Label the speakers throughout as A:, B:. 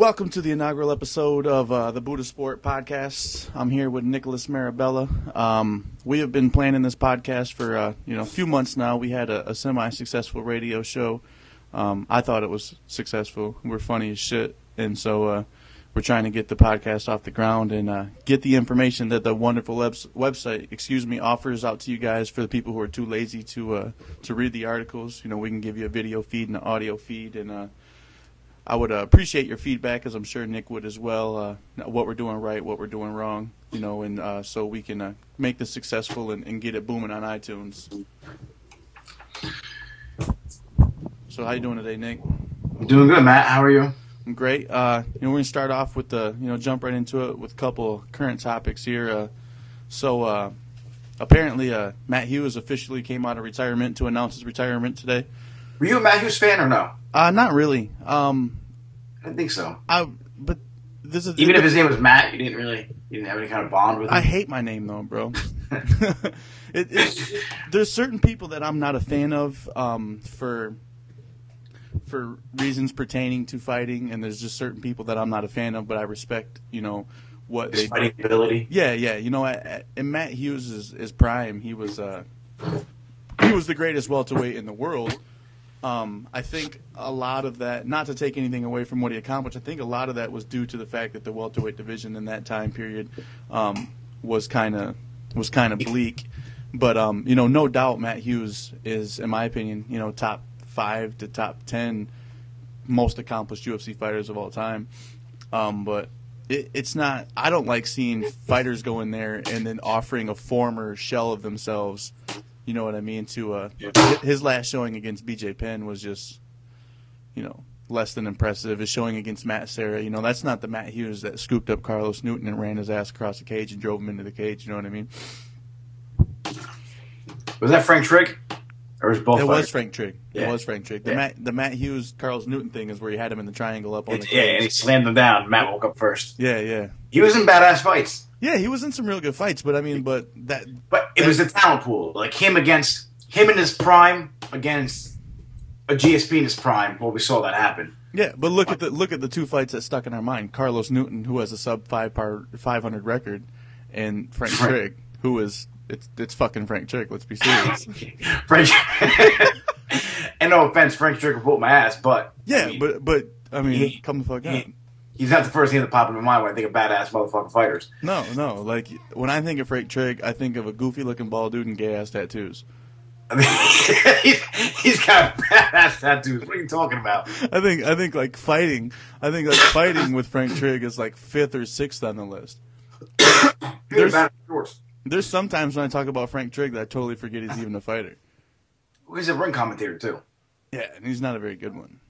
A: Welcome to the inaugural episode of the Buddha Sport podcast. I'm here with Nicholas Marabella. We have been planning this podcast for a few months now. We had a semi-successful radio show. I thought it was successful. We're funny as shit, and so we're trying to get the podcast off the ground and get the information that the wonderful website, offers out to you guys for the people who are too lazy to read the articles. We can give you a video feed and an audio feed, and I would appreciate your feedback, as I'm sure Nick would as well, what we're doing right, what we're doing wrong, and so we can make this successful and get it booming on iTunes. So how you doing today, Nick?
B: I'm doing good, Matt. How are you?
A: I'm great. We're going to start off with jump right into it with a couple current topics here. Apparently Matt Hughes officially came out of retirement to announce his retirement today.
B: Were you a Matt Hughes fan or no?
A: Not really.
B: I didn't think so.
A: But this is
B: even if his name was Matt, you didn't have any kind of bond with him.
A: I hate my name though, bro. There's certain people that I'm not a fan of for reasons pertaining to fighting, and there's just certain people that I'm not a fan of, but I respect what
B: his
A: they
B: fighting ability.
A: Yeah. In Matt Hughes' prime, he was the greatest welterweight in the world. I think a lot of that, not to take anything away from what he accomplished, I think a lot of that was due to the fact that the welterweight division in that time period was kind of bleak. But no doubt Matt Hughes is, in my opinion, top 5 to top 10 most accomplished UFC fighters of all time. But it's not. I don't like seeing fighters go in there and then offering a former shell of themselves. You know what I mean? His last showing against BJ Penn was just, less than impressive. His showing against Matt Serra, that's not the Matt Hughes that scooped up Carlos Newton and ran his ass across the cage and drove him into the cage. You know what I mean?
B: Was that Frank Trigg? Or was both?
A: It was Frank Trigg.
B: Yeah.
A: It was Frank Trigg. The Matt Hughes Carlos Newton thing is where he had him in the triangle up on the cage.
B: Yeah, and he slammed him down. Matt woke up first.
A: Yeah.
B: He was in badass fights.
A: Yeah, he was in some real good fights, but
B: it was the talent pool, like him in his prime against a GSP in his prime. Well, we saw that happen.
A: Yeah, but look at the two fights that stuck in our mind: Carlos Newton, who has a sub 500 record, and Frank Trigg, who is it's fucking Frank Trigg. Let's be serious.
B: Frank, and no offense, Frank Trigg will whoop my ass, but
A: yeah, come the fuck out.
B: He's not the first thing that popped in my mind when I think of badass motherfucking fighters.
A: No. Like, when I think of Frank Trigg, I think of a goofy-looking bald dude and gay-ass tattoos.
B: I mean, he's got badass tattoos. What are you talking about?
A: I think fighting with Frank Trigg is like 5th or 6th on the list. There's sometimes when I talk about Frank Trigg that I totally forget he's even a fighter.
B: He's a ring commentator, too.
A: Yeah, and he's not a very good one.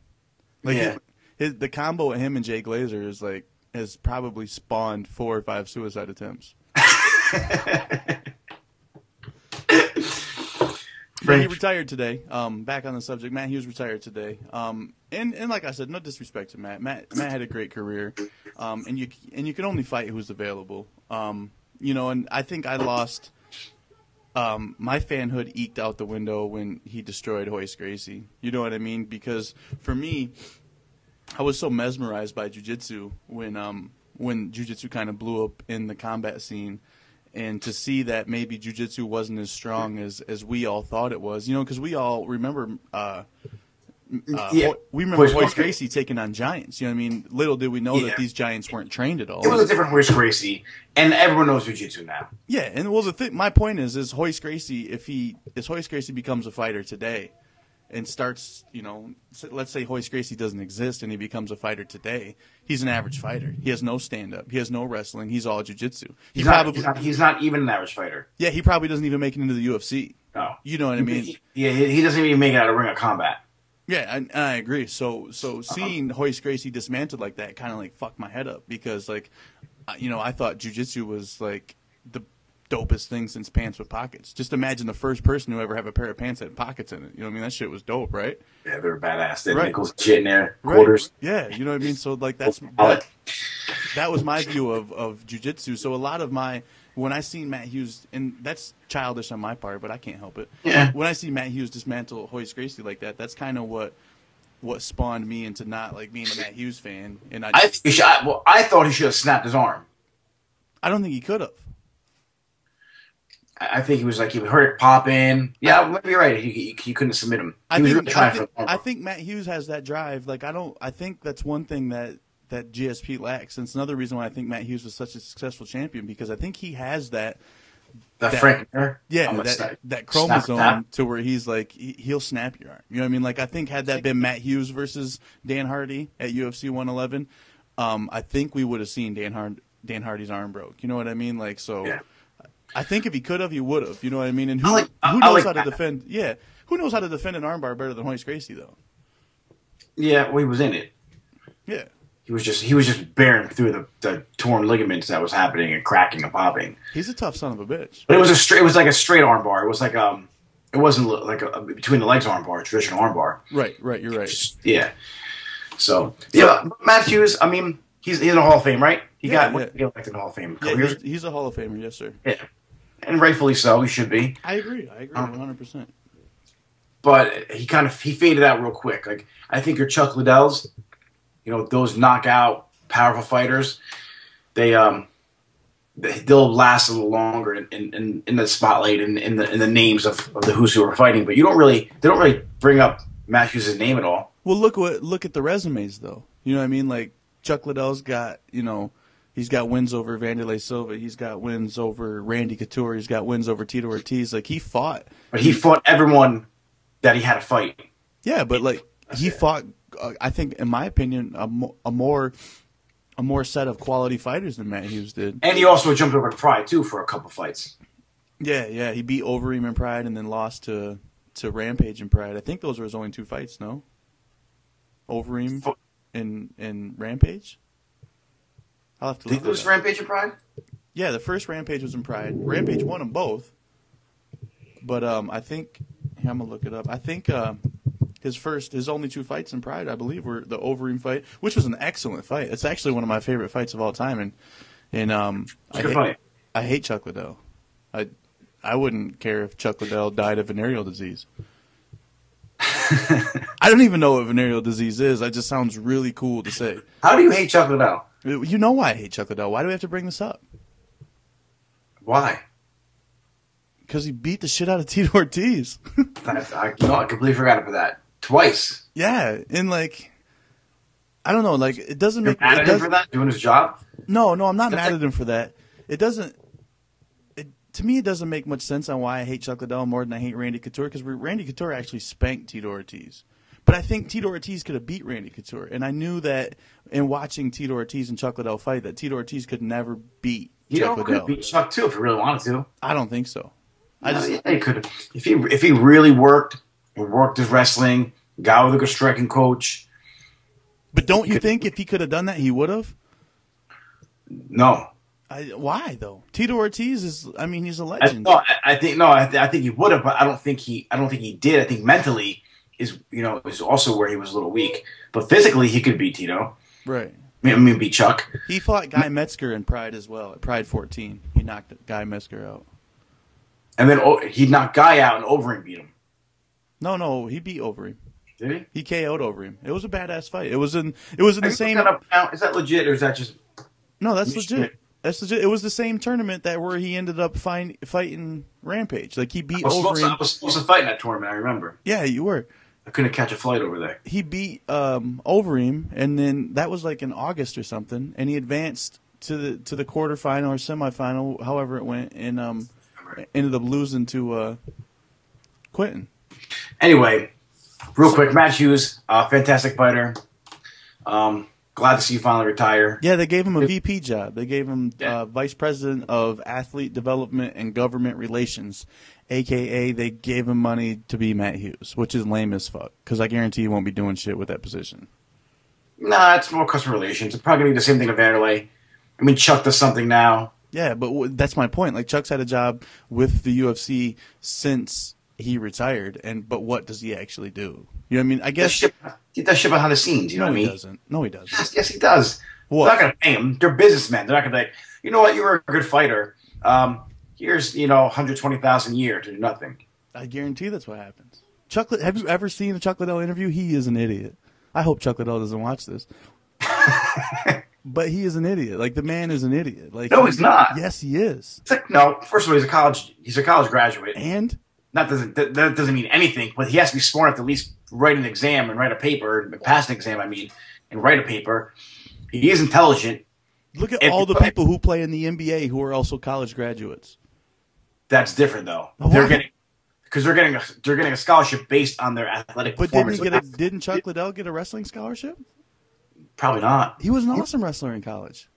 A: The combo of him and Jay Glazer has probably spawned 4 or 5 suicide attempts. He retired today. Back on the subject, Matt Hughes retired today. And like I said, no disrespect to Matt. Matt had a great career. And you can only fight who's available. And I think I lost. My fanhood eked out the window when he destroyed Royce Gracie. You know what I mean? Because for me, I was so mesmerized by jiu-jitsu when jiu-jitsu kind of blew up in the combat scene, and to see that maybe jiu-jitsu wasn't as strong as we all thought it was, because we all remember Royce Gracie taking on giants. You know what I mean? Little did we know that these giants weren't trained at all.
B: It was a different Royce Gracie, and everyone knows jiu-jitsu now.
A: Yeah, and my point is Royce Gracie, if Royce Gracie becomes a fighter today, and starts, let's say Royce Gracie doesn't exist and he becomes a fighter today, he's an average fighter. He has no stand-up. He has no wrestling. He's all jiu-jitsu.
B: He's not even an average fighter.
A: Yeah, he probably doesn't even make it into the UFC.
B: No.
A: You know what I mean?
B: He doesn't even make it out of ring of combat.
A: Yeah, and I agree. So seeing Royce Gracie dismantled like that kind of fucked my head up, because I thought jiu-jitsu was the dopest thing since pants with pockets. Just imagine the first person to ever have a pair of pants that had pockets in it. You know what I mean? That shit was dope, right?
B: Yeah, they were badass. They had
A: right.
B: nickels and shit in there, quarters.
A: Right. Yeah, you know what I mean? So that was my view of jiu-jitsu. So a lot of when I seen Matt Hughes, and that's childish on my part, but I can't help it.
B: Yeah.
A: When I see Matt Hughes dismantle Royce Gracie like that, that's kind of what what spawned me into not like being a Matt Hughes fan. And
B: I thought he should have snapped his arm.
A: I don't think he could have.
B: I think he was like he heard it pop in. Yeah, maybe you're right. He couldn't submit him. He was really trying for the arm.
A: I think Matt Hughes has that drive. Like I think that's one thing that GSP lacks. And it's another reason why I think Matt Hughes was such a successful champion, because I think he has that
B: Frank Mir?
A: Yeah, that chromosome to where he's like he'll snap your arm. You know what I mean? Like I think had that been Matt Hughes versus Dan Hardy at UFC 111, I think we would have seen Dan Hardy's arm broke. You know what I mean? Like so.
B: Yeah.
A: I think if he could have, he would have. You know what I mean? And who knows how to defend? Yeah, who knows how to defend an armbar better than Royce Gracie though?
B: Yeah, well, he was in it.
A: Yeah, he was
B: just bearing through the torn ligaments that was happening and cracking and popping.
A: He's a tough son of a bitch.
B: But it was like a straight armbar. It was like it wasn't like a between the legs armbar, a traditional armbar.
A: Right. You're right.
B: Yeah. So Matt Hughes. I mean, he's in the Hall of Fame, right? He got elected in the Hall of Fame.
A: He's a Hall of Famer, yes, sir.
B: Yeah. And rightfully so, he should be.
A: I agree 100%.
B: But he faded out real quick. Like I think your Chuck Liddells, those knockout powerful fighters, they'll last a little longer in the spotlight and in the names of the who's who are fighting. But they don't really bring up Matt Hughes' name at all.
A: Well, look at the resumes though. You know what I mean? Like Chuck Liddell's got he's got wins over Vanderlei Silva. He's got wins over Randy Couture. He's got wins over Tito Ortiz. Like he fought.
B: But he fought everyone that he had to fight.
A: Yeah, but like he fought. I think, in my opinion, a more set of quality fighters than Matt Hughes did.
B: And he also jumped over to Pride too for a couple fights.
A: Yeah. He beat Overeem in Pride and then lost to Rampage in Pride. I think those were his only two fights. No. Overeem and Rampage. I'll have to look.
B: Did he lose Rampage in Pride?
A: Yeah, the first Rampage was in Pride. Rampage won them both. But I think I'm gonna look it up. I think his only two fights in Pride, I believe, were the Overeem fight, which was an excellent fight. It's actually one of my favorite fights of all time. And I hate Chuck Liddell. I wouldn't care if Chuck Liddell died of venereal disease. I don't even know what venereal disease is. It just sounds really cool to say.
B: How do you hate Chuck Liddell?
A: You know why I hate Chuck Liddell. Why do we have to bring this up?
B: Why?
A: Because he beat the shit out of Tito Ortiz.
B: I completely forgot about that. Twice.
A: Yeah, and like, I don't know, like it doesn't
B: You're
A: make.
B: Mad at him for that, doing his job?
A: No, I'm not mad at him for that. It doesn't. To me, it doesn't make much sense on why I hate Chuck Liddell more than I hate Randy Couture, because Randy Couture actually spanked Tito Ortiz. But I think Tito Ortiz could have beat Randy Couture, and I knew that in watching Tito Ortiz and Chuck Liddell fight, that Tito Ortiz could never beat Chuck Liddell.
B: Could beat Chuck too if he really wanted to.
A: I don't think so.
B: He could have. If he really worked his wrestling, got with a good striking coach.
A: But don't you think if he could have done that, he would have?
B: No.
A: Why though? Tito Ortiz is. I mean, he's a legend.
B: I think he would have, but I don't think he did. I think mentally is also where he was a little weak, but physically he could beat Tito.
A: Right.
B: I mean, beat Chuck.
A: He fought Guy Metzger in Pride as well. At Pride 14, he knocked Guy Metzger out.
B: And then he knocked Guy out, and Overeem beat him.
A: No, he beat Overeem.
B: Did he?
A: He KO'd Overeem. It was a badass fight. It was in the same.
B: Is that legit or is that just?
A: No, that's legit. That's legit. It was the same tournament where he ended up fighting Rampage. Like he beat Overeem.
B: I was supposed to fight in that tournament. I remember.
A: Yeah, you were.
B: I couldn't catch a flight over there.
A: He beat Overeem, and then that was like in August or something, and he advanced to the quarterfinal or semifinal, however it went, and ended up losing to Quentin.
B: Anyway, real quick, Matt Hughes, fantastic fighter. Glad to see you finally retire.
A: Yeah, they gave him a VP job. They gave him Vice President of Athlete Development and Government Relations, a.k.a. they gave him money to be Matt Hughes, which is lame as fuck, because I guarantee he won't be doing shit with that position.
B: Nah, it's more customer relations. It's probably going to be the same thing with Vanderlei. I mean, Chuck does something now.
A: Yeah, but that's my point. Like, Chuck's had a job with the UFC since he retired, but what does he actually do? You know what I mean? I guess
B: he does shit behind the scenes. You know what I mean?
A: Doesn't. No, he doesn't.
B: Yes, he does. What? They're not going to pay him. They're businessmen. They're not going to be like, you know what? You were a good fighter. Here's $120,000 a year to do nothing.
A: I guarantee that's what happens. Have you ever seen a Chuck Liddell interview? He is an idiot. I hope Chuck Liddell doesn't watch this. But he is an idiot. Like, the man is an idiot. Like,
B: No, he's not.
A: Yes, he is.
B: It's like, no, first of all, he's a college graduate.
A: And
B: That doesn't mean anything, but he has to be smart enough to at least write an exam and write a paper, pass an exam, and write a paper. He is intelligent.
A: look at all the people who play in the NBA who are also college graduates.
B: That's different, though.
A: Why?
B: They're getting a scholarship based on their athletic
A: But
B: performance.
A: didn't Chuck Liddell get a wrestling scholarship?
B: Probably not.
A: He was an awesome wrestler in college.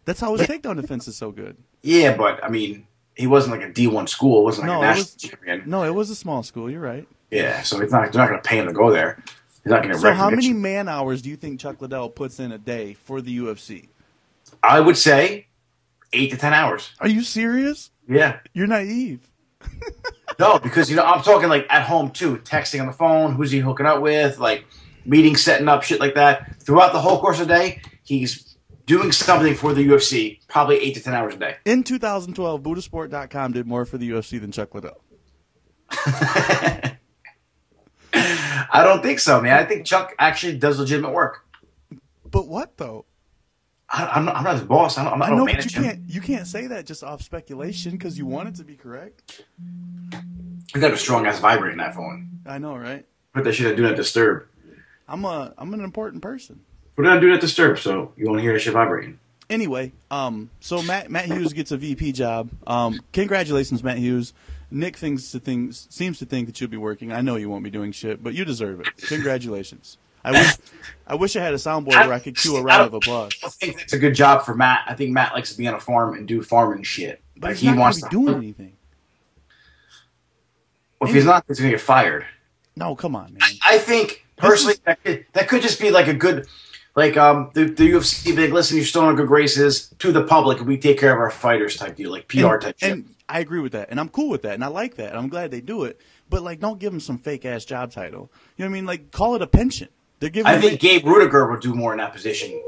A: That's how his takedown defense is so good.
B: Yeah, but I mean, he wasn't like a D1 school. It wasn't like a national champion.
A: No, it was a small school. You're right.
B: Yeah, so they're not going to pay him to go there. He's not going to.
A: So how many man hours do you think Chuck Liddell puts in a day for the UFC?
B: I would say 8 to 10 hours.
A: Are you serious?
B: Yeah.
A: You're naive.
B: No, because I'm talking like at home too, texting on the phone. Who's he hooking up with? Like meetings, setting up, shit like that. Throughout the whole course of the day, he's doing something for the UFC. Probably 8 to 10 hours a day.
A: In 2012, Budasport.com did more for the UFC than Chuck Liddell.
B: I don't think so, man. I think Chuck actually does legitimate work.
A: But what though?
B: I'm not his boss. I don't
A: know,
B: manage
A: but
B: him.
A: you can't say that just off speculation because you want it to be correct.
B: I got a strong ass vibrator in that phone.
A: I know, right?
B: Put that shit on Do Not Disturb.
A: I'm an important person.
B: Put it on Do Not Disturb so you won't hear that shit vibrating.
A: Anyway, so Matt Hughes gets a VP job. Congratulations, Matt Hughes. Nick seems to think that you'll be working. I know you won't be doing shit, but you deserve it. Congratulations. I wish I had a soundboard where I could cue a round of applause.
B: I think that's a good job for Matt. I think Matt likes to be on a farm and do farming shit.
A: But
B: Like
A: he's not
B: wants
A: to
B: to
A: be doing anything.
B: Well, if he's not, he's gonna get fired.
A: No, come on, man.
B: I think personally that could just be like a good, like the UFC being, listen, you're still in good graces to the public, and we take care of our fighters type deal, like PR type shit.
A: And I agree with that, and I'm cool with that, and I like that, and I'm glad they do it. But like, don't give him some fake ass job title. You know what I mean? Like, call it a pension. They're giving.
B: I think Gabe Rudiger would do more in that position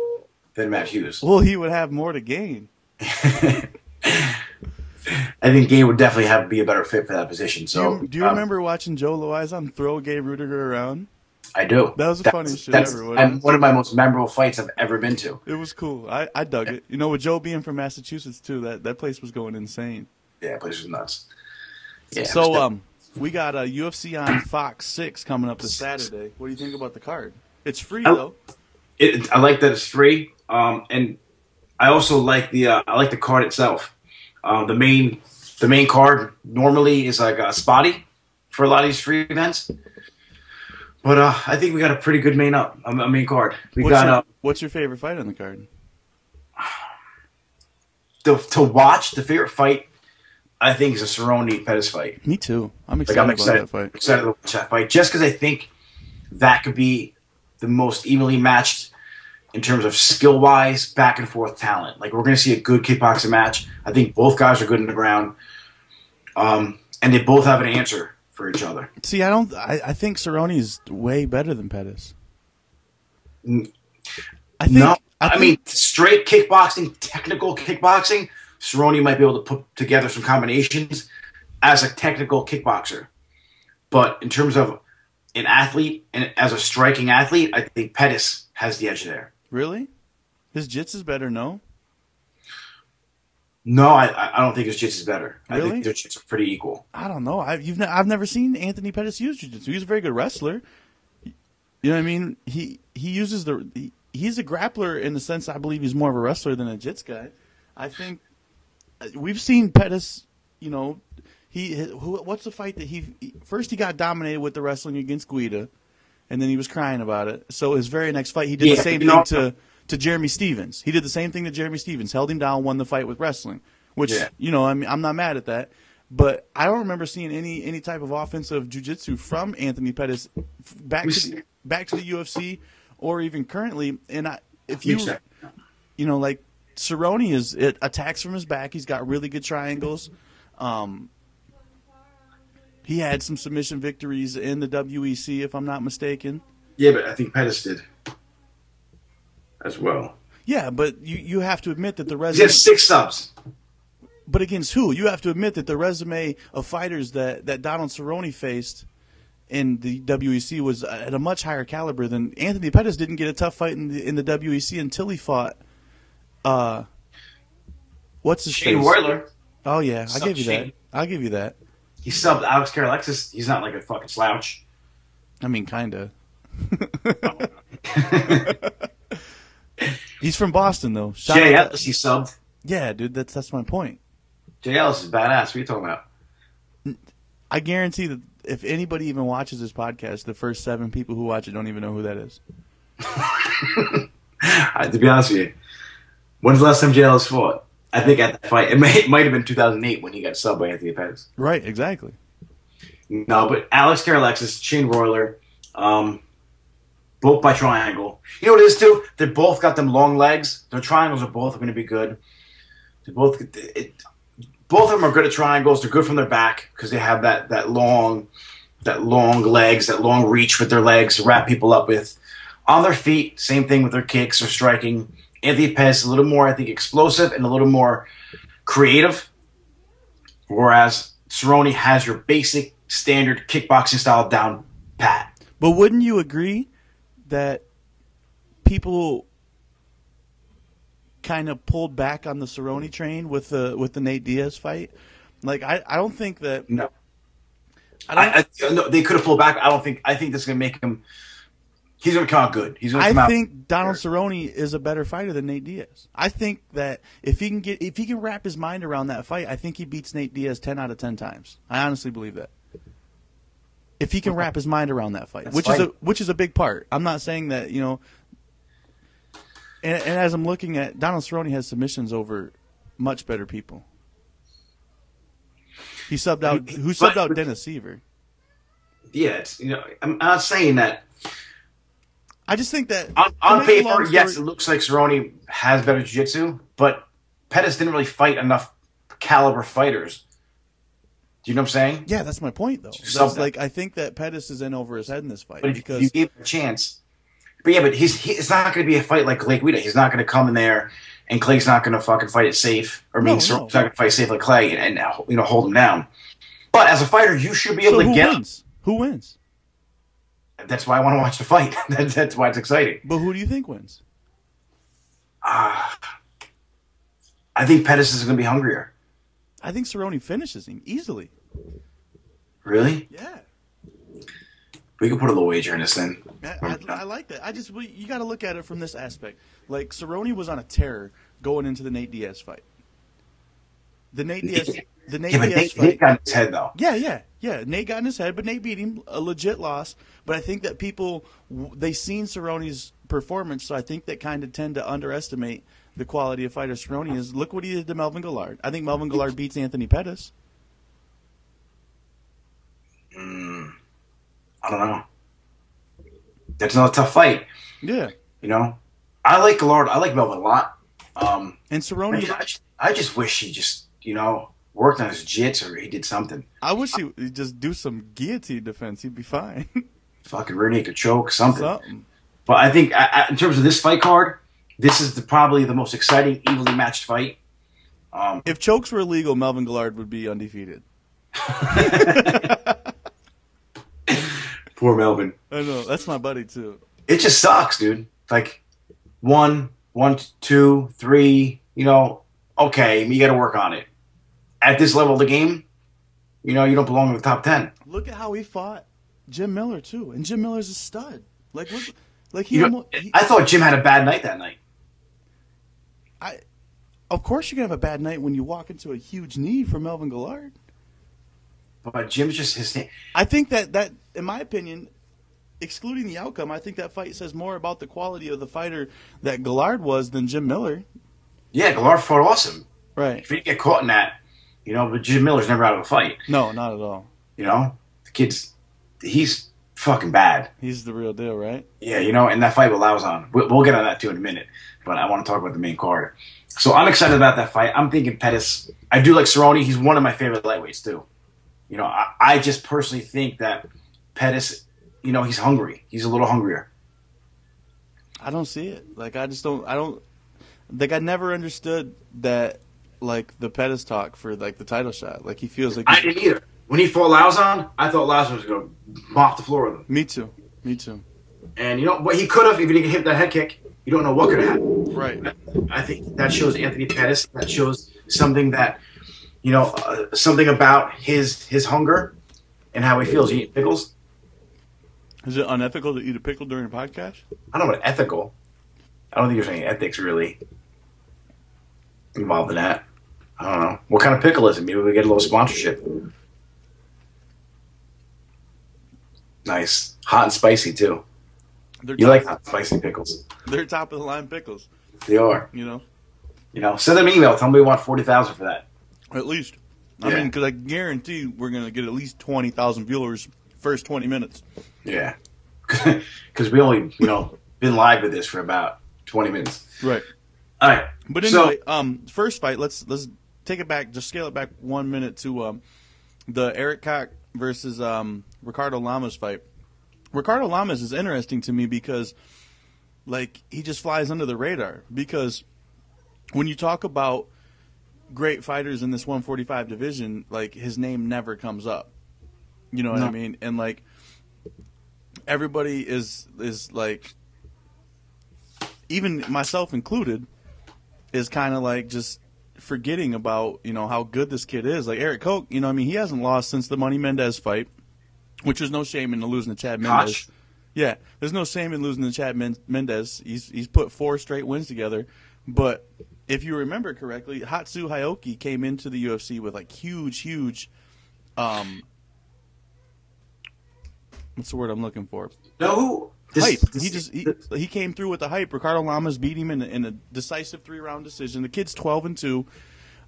B: than Matt Hughes.
A: Well, he would have more to gain.
B: I think Gabe would definitely be a better fit for that position. So,
A: do you remember watching Joe Loizon throw Gabe Rudiger around?
B: I do.
A: That was the funniest shit ever.
B: And one of my most memorable fights I've ever been to.
A: It was cool. I dug it. You know, with Joe being from Massachusetts too, that place was going insane.
B: Yeah, that place was nuts. Yeah.
A: So we got a UFC on Fox 6 coming up this Saturday. What do you think about the card? It's free though.
B: I like that it's free, and I also like the card itself. The main card normally is like spotty for a lot of these free events, but I think we got a pretty good main card.
A: What's your favorite fight on the card?
B: To watch, the favorite fight I think is a Cerrone Pettis fight.
A: Me too. I'm excited about that fight.
B: Excited to watch that fight just because I think that could be the most evenly matched in terms of skill-wise, back and forth talent. Like, we're going to see a good kickboxing match. I think both guys are good in the ground, and they both have an answer for each other.
A: See, I think Cerrone is way better than Pettis.
B: I mean, straight kickboxing, technical kickboxing, Cerrone might be able to put together some combinations as a technical kickboxer. But in terms of an athlete and as a striking athlete, I think Pettis has the edge there.
A: Really? His jits is better, no?
B: No, I don't think his jits is better.
A: Really?
B: I think their jits are pretty equal.
A: I don't know. I've never seen Anthony Pettis use jiu-jitsu. He's a very good wrestler. You know what I mean? He uses he's a grappler in the sense I believe he's more of a wrestler than a jits guy. I think we've seen Pettis, you know, what's the fight that he got dominated with the wrestling against Guida, and then he was crying about it. So his very next fight, he did the same thing to Jeremy Stevens. He did the same thing to Jeremy Stevens, held him down, won the fight with wrestling, which, you know, I mean, I'm not mad at that. But I don't remember seeing any type of offensive jiu-jitsu from Anthony Pettis back to the UFC or even currently. And you know, like Cerrone it attacks from his back. He's got really good triangles. He had some submission victories in the WEC, if I'm not mistaken.
B: Yeah, but I think Pettis did as well.
A: Yeah, but you have to admit that the resume...
B: He has 6 subs.
A: But against who? You have to admit that the resume of fighters that Donald Cerrone faced in the WEC was at a much higher caliber than Anthony Pettis. Didn't get a tough fight in the WEC until he fought. What's his
B: Shane
A: face?
B: Royler.
A: Oh yeah, I'll give you
B: Shane.
A: that. I'll give you that.
B: He subbed Alex Karalexis. He's not like a fucking slouch.
A: I mean, kinda. He's from Boston though.
B: Jay Ellis, he subbed.
A: Yeah, dude, that's my point.
B: Jay Ellis is badass. What are you talking about?
A: I guarantee that if anybody even watches this podcast, the first 7 people who watch it don't even know who that is.
B: To be honest with you, when's the last time Jay Ellis fought? I think at that fight, it might have been 2008 when he got subbed by Anthony Pettis.
A: Right, exactly.
B: No, but Alex Karalexis, Shane Royler, both by triangle. You know what it is too? They both got them long legs. Their triangles are both going to be good. Both of them are good at triangles. They're good from their back because they have that long legs, that long reach with their legs to wrap people up with. On their feet, same thing with their kicks or striking. Anthony Pettis is a little more, I think, explosive and a little more creative, whereas Cerrone has your basic standard kickboxing style down pat.
A: But wouldn't you agree that people kind of pulled back on the Cerrone train with the Nate Diaz fight? Like I don't think that.
B: No. No, they could have pulled back. I think this is gonna make him. He's gonna come out good. He's gonna come out.
A: I think Donald Cerrone is a better fighter than Nate Diaz. I think that if he can wrap his mind around that fight, I think he beats Nate Diaz 10 out of 10 times. I honestly believe that. If he can wrap his mind around that fight, which is a big part. I'm not saying that, you know. And as I'm looking at, Donald Cerrone has submissions over much better people. He subbed out. Who subbed out Dennis Seaver?
B: Yeah, I'm not saying that.
A: I just think that
B: on paper, yes, it looks like Cerrone has better jiu-jitsu, but Pettis didn't really fight enough caliber fighters. Do you know what I'm saying?
A: Yeah, that's my point, though. Like I think that Pettis is in over his head in this fight.
B: But if you gave him a chance, but it's not going to be a fight like Clay Guida. He's not going to come in there, and Clay's not going to fucking fight it safe. Cerrone's not going to fight safe like Clay and hold him down. But as a fighter, you should be able to get him.
A: Who wins?
B: That's why I want to watch the fight. That's why it's exciting.
A: But who do you think wins?
B: I think Pettis is going to be hungrier.
A: I think Cerrone finishes him easily.
B: Really?
A: Yeah.
B: We could put a little wager in this then.
A: I like that. You got to look at it from this aspect. Like Cerrone was on a tear going into the Nate Diaz fight. Nate
B: got in his head though.
A: Yeah. Nate got in his head, but Nate beat him, a legit loss. But I think that people they seen Cerrone's performance, so I think that kind of tend to underestimate the quality of fighter Cerrone is. Look what he did to Melvin Guillard. I think Melvin Guillard beats Anthony Pettis.
B: I don't know. That's another tough fight.
A: Yeah.
B: I like Guillard. I like Melvin a lot.
A: And Cerrone.
B: I just wish he just worked on his jiu-jitsu or he did something.
A: I wish he'd just do some guillotine defense. He'd be fine.
B: Fucking rear naked choke, something. But I think in terms of this fight card, this is probably the most exciting, evenly matched fight.
A: If chokes were illegal, Melvin Guillard would be undefeated.
B: Poor Melvin.
A: I know. That's my buddy, too.
B: It just sucks, dude. Like, 1, 2, 3, okay, you got to work on it. At this level of the game, you don't belong in the top 10.
A: Look at how he fought Jim Miller, too. And Jim Miller's a stud. I
B: thought Jim had a bad night that night.
A: Of course you're going to have a bad night when you walk into a huge knee for Melvin Guillard.
B: But Jim's just his name.
A: I think that, in my opinion, excluding the outcome, I think that fight says more about the quality of the fighter that Guillard was than Jim Miller.
B: Yeah, Guillard fought awesome.
A: Right.
B: If he didn't get caught in that, but Jim Miller's never out of a fight.
A: No, not at all.
B: The kid's, he's fucking bad.
A: He's the real deal, right?
B: Yeah, and that fight with Lauzon. We'll get on that too in a minute, but I want to talk about the main card. So I'm excited about that fight. I'm thinking Pettis. I do like Cerrone. He's one of my favorite lightweights too. I just personally think that Pettis, he's hungry. He's a little hungrier.
A: I don't see it. I never understood that, the Pettis talk for, the title shot. He feels like...
B: I didn't either. when he fought Lauzon, I thought Lauzon was going to mop the floor with him.
A: Me too. Me too.
B: And you know what he could have if he didn't hit that head kick. You don't know what could have happened.
A: Right.
B: I think that shows Anthony Pettis. That shows something that, something about his hunger and how he feels. He eats pickles.
A: Is it unethical to eat a pickle during a podcast?
B: I don't know about ethical. I don't think there's any ethics really involved in that. I don't know. What kind of pickle is it? Maybe we get a little sponsorship. Nice. Hot and spicy, too. You like hot and spicy pickles.
A: They're top of the line pickles.
B: They are.
A: You know?
B: Send them an email. Tell them we want $40,000 for that.
A: At least.
B: Yeah.
A: I mean, because I guarantee we're going to get at least 20,000 viewers first 20 minutes.
B: Yeah. Because we only, been live with this for about 20 minutes.
A: Right.
B: All right.
A: But anyway, first fight, let's take it back, just scale it back 1 minute to the Eric Koch versus Ricardo Lamas fight. Ricardo Lamas is interesting to me because, he just flies under the radar. Because when you talk about great fighters in this 145 division, his name never comes up. You know what I mean? And, everybody is even myself included, is kind of just forgetting about, how good this kid is. Eric Koch, he hasn't lost since the Money Mendez fight, which there's no shame in losing to Chad Mendez. Yeah, there's no shame in losing to Chad Mendez. He's put 4 straight wins together. But if you remember correctly, Hatsu Hioki came into the UFC with huge what's the word I'm looking for?
B: No.
A: Hype. He came through with the hype. Ricardo Lamas beat him in a decisive 3-round decision. The kid's 12-2.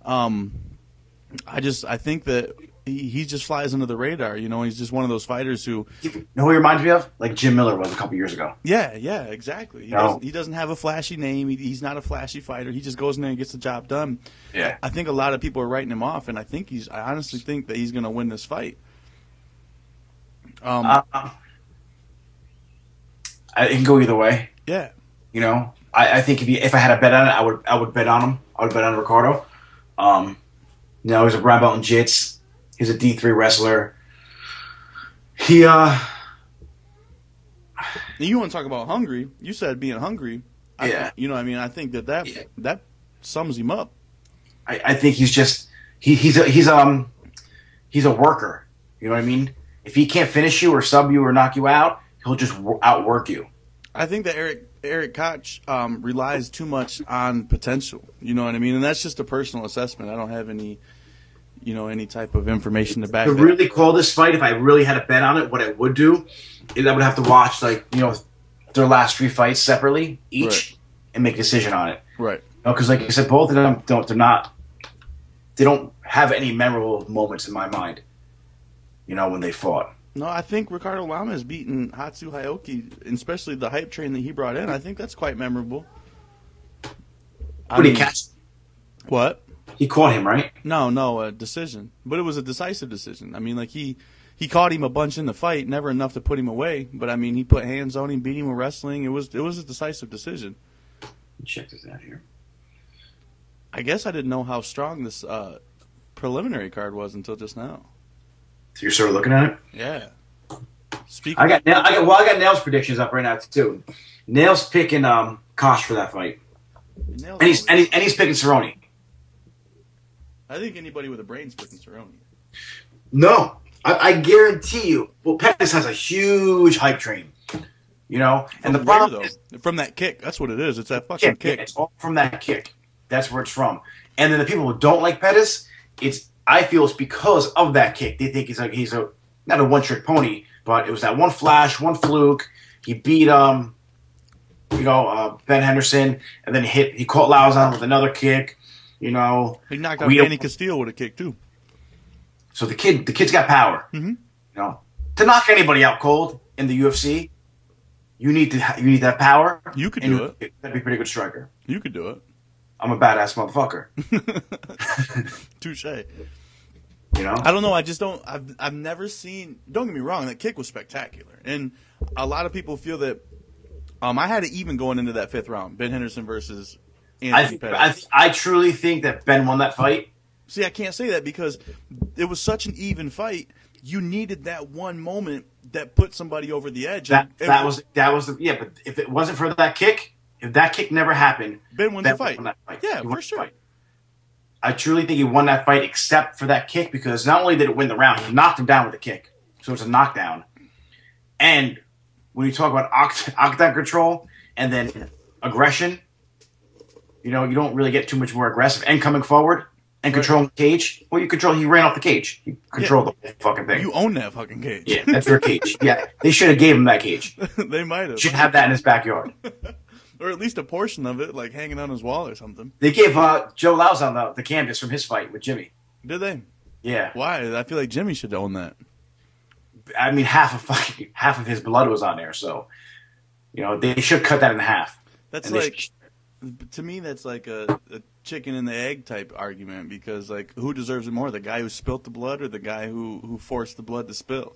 A: I think that he just flies under the radar. He's just one of those fighters who.
B: You know who he reminds me of? Like Jim Miller was a couple years ago.
A: Yeah, exactly. He doesn't have a flashy name. He's not a flashy fighter. He just goes in there and gets the job done.
B: Yeah.
A: I think a lot of people are writing him off, and I honestly think that he's going to win this fight.
B: It can go either way.
A: Yeah.
B: I think if I had a bet on it, I would bet on him. I would bet on Ricardo. He's a brown belt in jits. He's a D3 wrestler. You
A: want to talk about hungry? You said being hungry.
B: Yeah.
A: I think that sums him up.
B: I think he's just he's a worker. You know what I mean? If he can't finish you or sub you or knock you out, he'll just outwork you.
A: I think that Eric Koch relies too much on potential. You know what I mean? And that's just a personal assessment. I don't have any type of information to back
B: to really call this fight, if I really had a bet on it, what I would do is I would have to watch their last 3 fights separately each and make a decision on it.
A: Right.
B: Because like I said, both of them they don't have any memorable moments in my mind. When they fought.
A: No, I think Ricardo Lamas has beaten Hatsu Hioki, especially the hype train that he brought in. I think that's quite memorable.
B: Did he catch?
A: What?
B: He caught him, right?
A: No, a decision. But it was a decisive decision. He caught him a bunch in the fight, never enough to put him away. But he put hands on him, beat him with wrestling. It was a decisive decision.
B: Check this out here.
A: I guess I didn't know how strong this preliminary card was until just now.
B: So you're sort of looking at it?
A: Yeah.
B: I got Nails predictions up right now too. Nails picking Koch for that fight, and he's picking Cerrone.
A: I think anybody with a brain's picking Cerrone.
B: No, I guarantee you. Well, Pettis has a huge hype train, and the problem is
A: from that kick. That's what it is. It's that fucking kick.
B: It's all from that kick. That's where it's from. And then the people who don't like Pettis, I feel it's because of that kick. They think he's not a one-trick pony, but it was that one flash, one fluke. He beat Ben Henderson, and then he caught Lauzon with another kick.
A: He knocked out Manny Castillo with a kick too.
B: So the kid's got power.
A: Mm-hmm.
B: To knock anybody out cold in the UFC, you need to have power.
A: You could do it.
B: That'd be a pretty good striker.
A: You could do it.
B: I'm a badass motherfucker.
A: Touche.
B: I
A: don't know. I just don't. I've never seen. Don't get me wrong. That kick was spectacular, and a lot of people feel that. I had it even going into that 5th round. Ben Henderson versus Anthony Pettis.
B: I truly think that Ben won that fight
A: See, I can't say that because it was such an even fight. You needed that one moment that put somebody over the edge.
B: That was the yeah. But if it wasn't for that kick, if that kick never happened,
A: Ben wins the fight.
B: Fight.
A: Yeah, for sure.
B: I truly think he won that fight, except for that kick, because not only did it win the round, he knocked him down with a kick, so it's a knockdown. And when you talk about octagon control and then aggression, you know, you don't really get too much more aggressive and coming forward. And controlling the cage. Well, he ran off the cage. He controlled the fucking thing.
A: You own that fucking cage.
B: Yeah, that's your cage. Yeah, they should have gave him that cage.
A: They might have.
B: Should have that in his backyard.
A: Or at least a portion of it, like hanging on his wall or something.
B: They gave Joe Lauzon the canvas from his fight with Jimmy.
A: Did they?
B: Yeah.
A: Why? I feel like Jimmy should own that.
B: I mean, half of his blood was on there, so you know they should cut that in half.
A: That's like, to me, that's like a chicken and the egg type argument, because like, who deserves it more, the guy who spilt the blood or the guy who forced the blood to spill?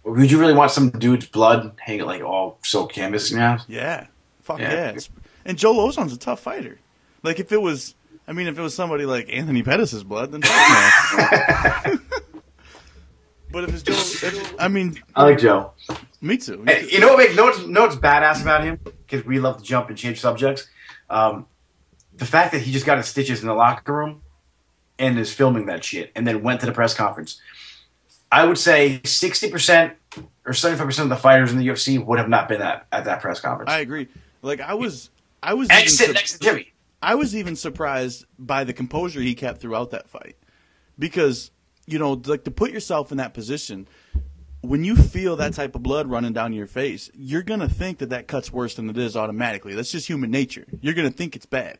B: Would you really want some dude's blood hanging like all soaked canvas in your house?
A: Yeah, fuck yeah. And Joe Lauzon's a tough fighter. Like if it was somebody like Anthony Pettis' blood, then fuck no. But if it's Joe, I
B: like Joe.
A: Me too.
B: Hey, you know what's badass about him? Because we love to jump and change subjects. The fact that he just got his stitches in the locker room and is filming that shit and then went to the press conference. I would say 60% or 75% of the fighters in the UFC would have not been at that press conference.
A: I agree. Like I was
B: and even sitting next to Jimmy.
A: I was even surprised by the composure he kept throughout that fight, because you know, like, to put yourself in that position, when you feel that type of blood running down your face, you're gonna think that cuts worse than it is automatically. That's just human nature. You're gonna think it's bad,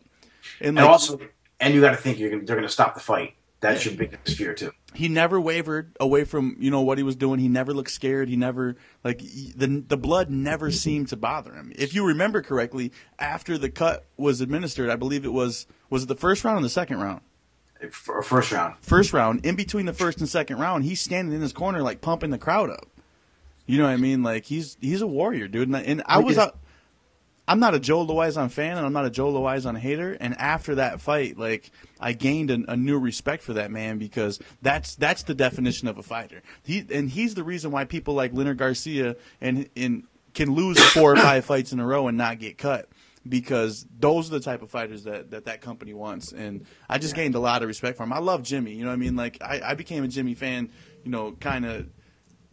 A: and
B: also, you got to think they're gonna stop the fight. That should be his fear too.
A: He never wavered away from what he was doing. He never looked scared. He never the blood never seemed to bother him. If you remember correctly, after the cut was administered, I believe it was it the first round or the second round?
B: First round.
A: First round. In between the first and second round, he's standing in his corner, like pumping the crowd up. You know what I mean? Like he's a warrior, dude. And I'm not a Joe Lauzon fan, and I'm not a Joe Lauzon hater. And after that fight, like I gained a new respect for that man, because that's the definition of a fighter. He's the reason why people like Leonard Garcia and can lose 4 or 5 fights in a row and not get cut. Because those are the type of fighters that company wants. And I just gained a lot of respect for him. I love Jimmy. You know what I mean? Like, I became a Jimmy fan, kind of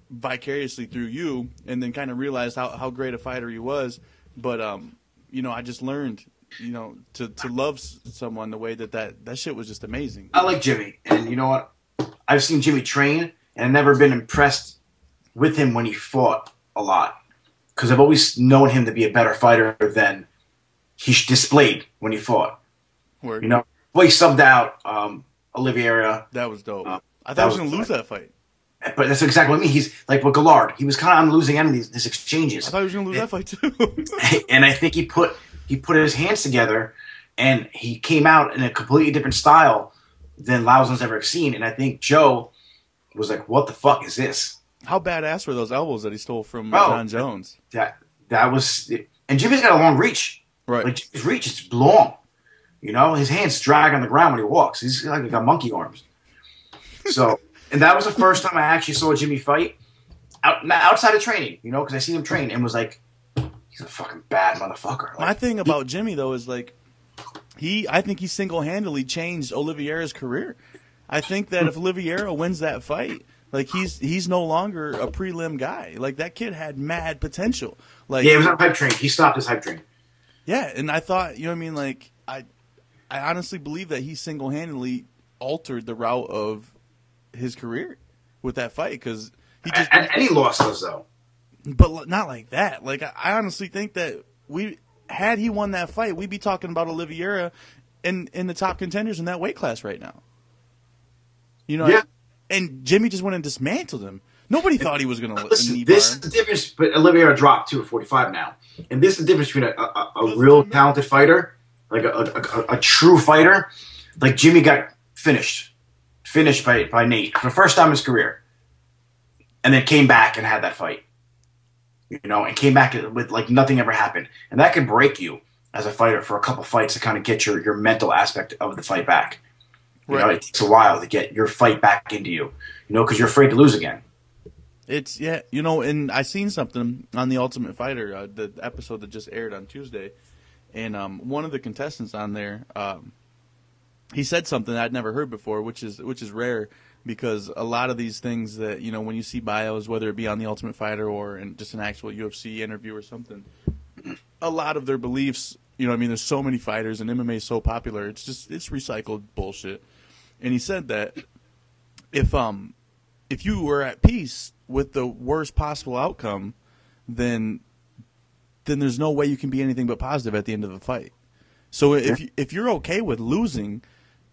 A: vicariously through you, and then kind of realized how great a fighter he was. But, I just learned, to love someone the way that shit was just amazing.
B: I like Jimmy. And you know what? I've seen Jimmy train, and I've never been impressed with him when he fought a lot. Because I've always known him to be a better fighter than he displayed when he fought.
A: Word.
B: He subbed out Oliveira.
A: That was dope. I thought he was going to lose that fight.
B: But that's exactly what I mean. He's like with Gallard. He was kind of on the losing end of these exchanges.
A: I thought he was going to lose that fight too.
B: And I think he put his hands together, and he came out in a completely different style than Lauzon's ever seen. And I think Joe was like, "What the fuck is this?"
A: How badass were those elbows that he stole from John Jones?
B: That was, and Jimmy's got a long reach.
A: Right.
B: Like his reach is long. His hands drag on the ground when he walks. He's like got monkey arms. So, and that was the first time I actually saw Jimmy fight outside of training. Because I seen him train and was like, he's a fucking bad motherfucker. Like,
A: my thing about Jimmy though is like, I think he single-handedly changed Oliveira's career. I think that if Oliveira wins that fight, like he's no longer a prelim guy. Like that kid had mad potential. Like
B: he was on hype train. He stopped his hype train.
A: Yeah, and I thought, like, I honestly believe that he single-handedly altered the route of his career with that fight, because he just...
B: And he lost those, though.
A: But not like that. Like, I honestly think that had he won that fight, we'd be talking about Oliveira in the top contenders in that weight class right now.
B: Yeah.
A: And Jimmy just went and dismantled him. Nobody thought he was going to
B: listen. This is the difference. But Oliveira dropped 245 now, and this is the difference between a real talented fighter, like a true fighter, like Jimmy got finished by Nate for the first time in his career, and then came back and had that fight, and came back with like nothing ever happened, and that can break you as a fighter for a couple fights to kind of get your mental aspect of the fight back. You know,
A: Right.
B: it takes a while to get your fight back into you. You know, because you're afraid to lose again.
A: It's and I seen something on the Ultimate Fighter, the episode that just aired on Tuesday, and one of the contestants on there, he said something I'd never heard before, which is rare because a lot of these things that when you see bios, whether it be on the Ultimate Fighter or in just an actual UFC interview or something, a lot of their beliefs, there's so many fighters and MMA is so popular, it's recycled bullshit. And he said that if you were at peace with the worst possible outcome, then there's no way you can be anything but positive at the end of the fight. So if you're okay with losing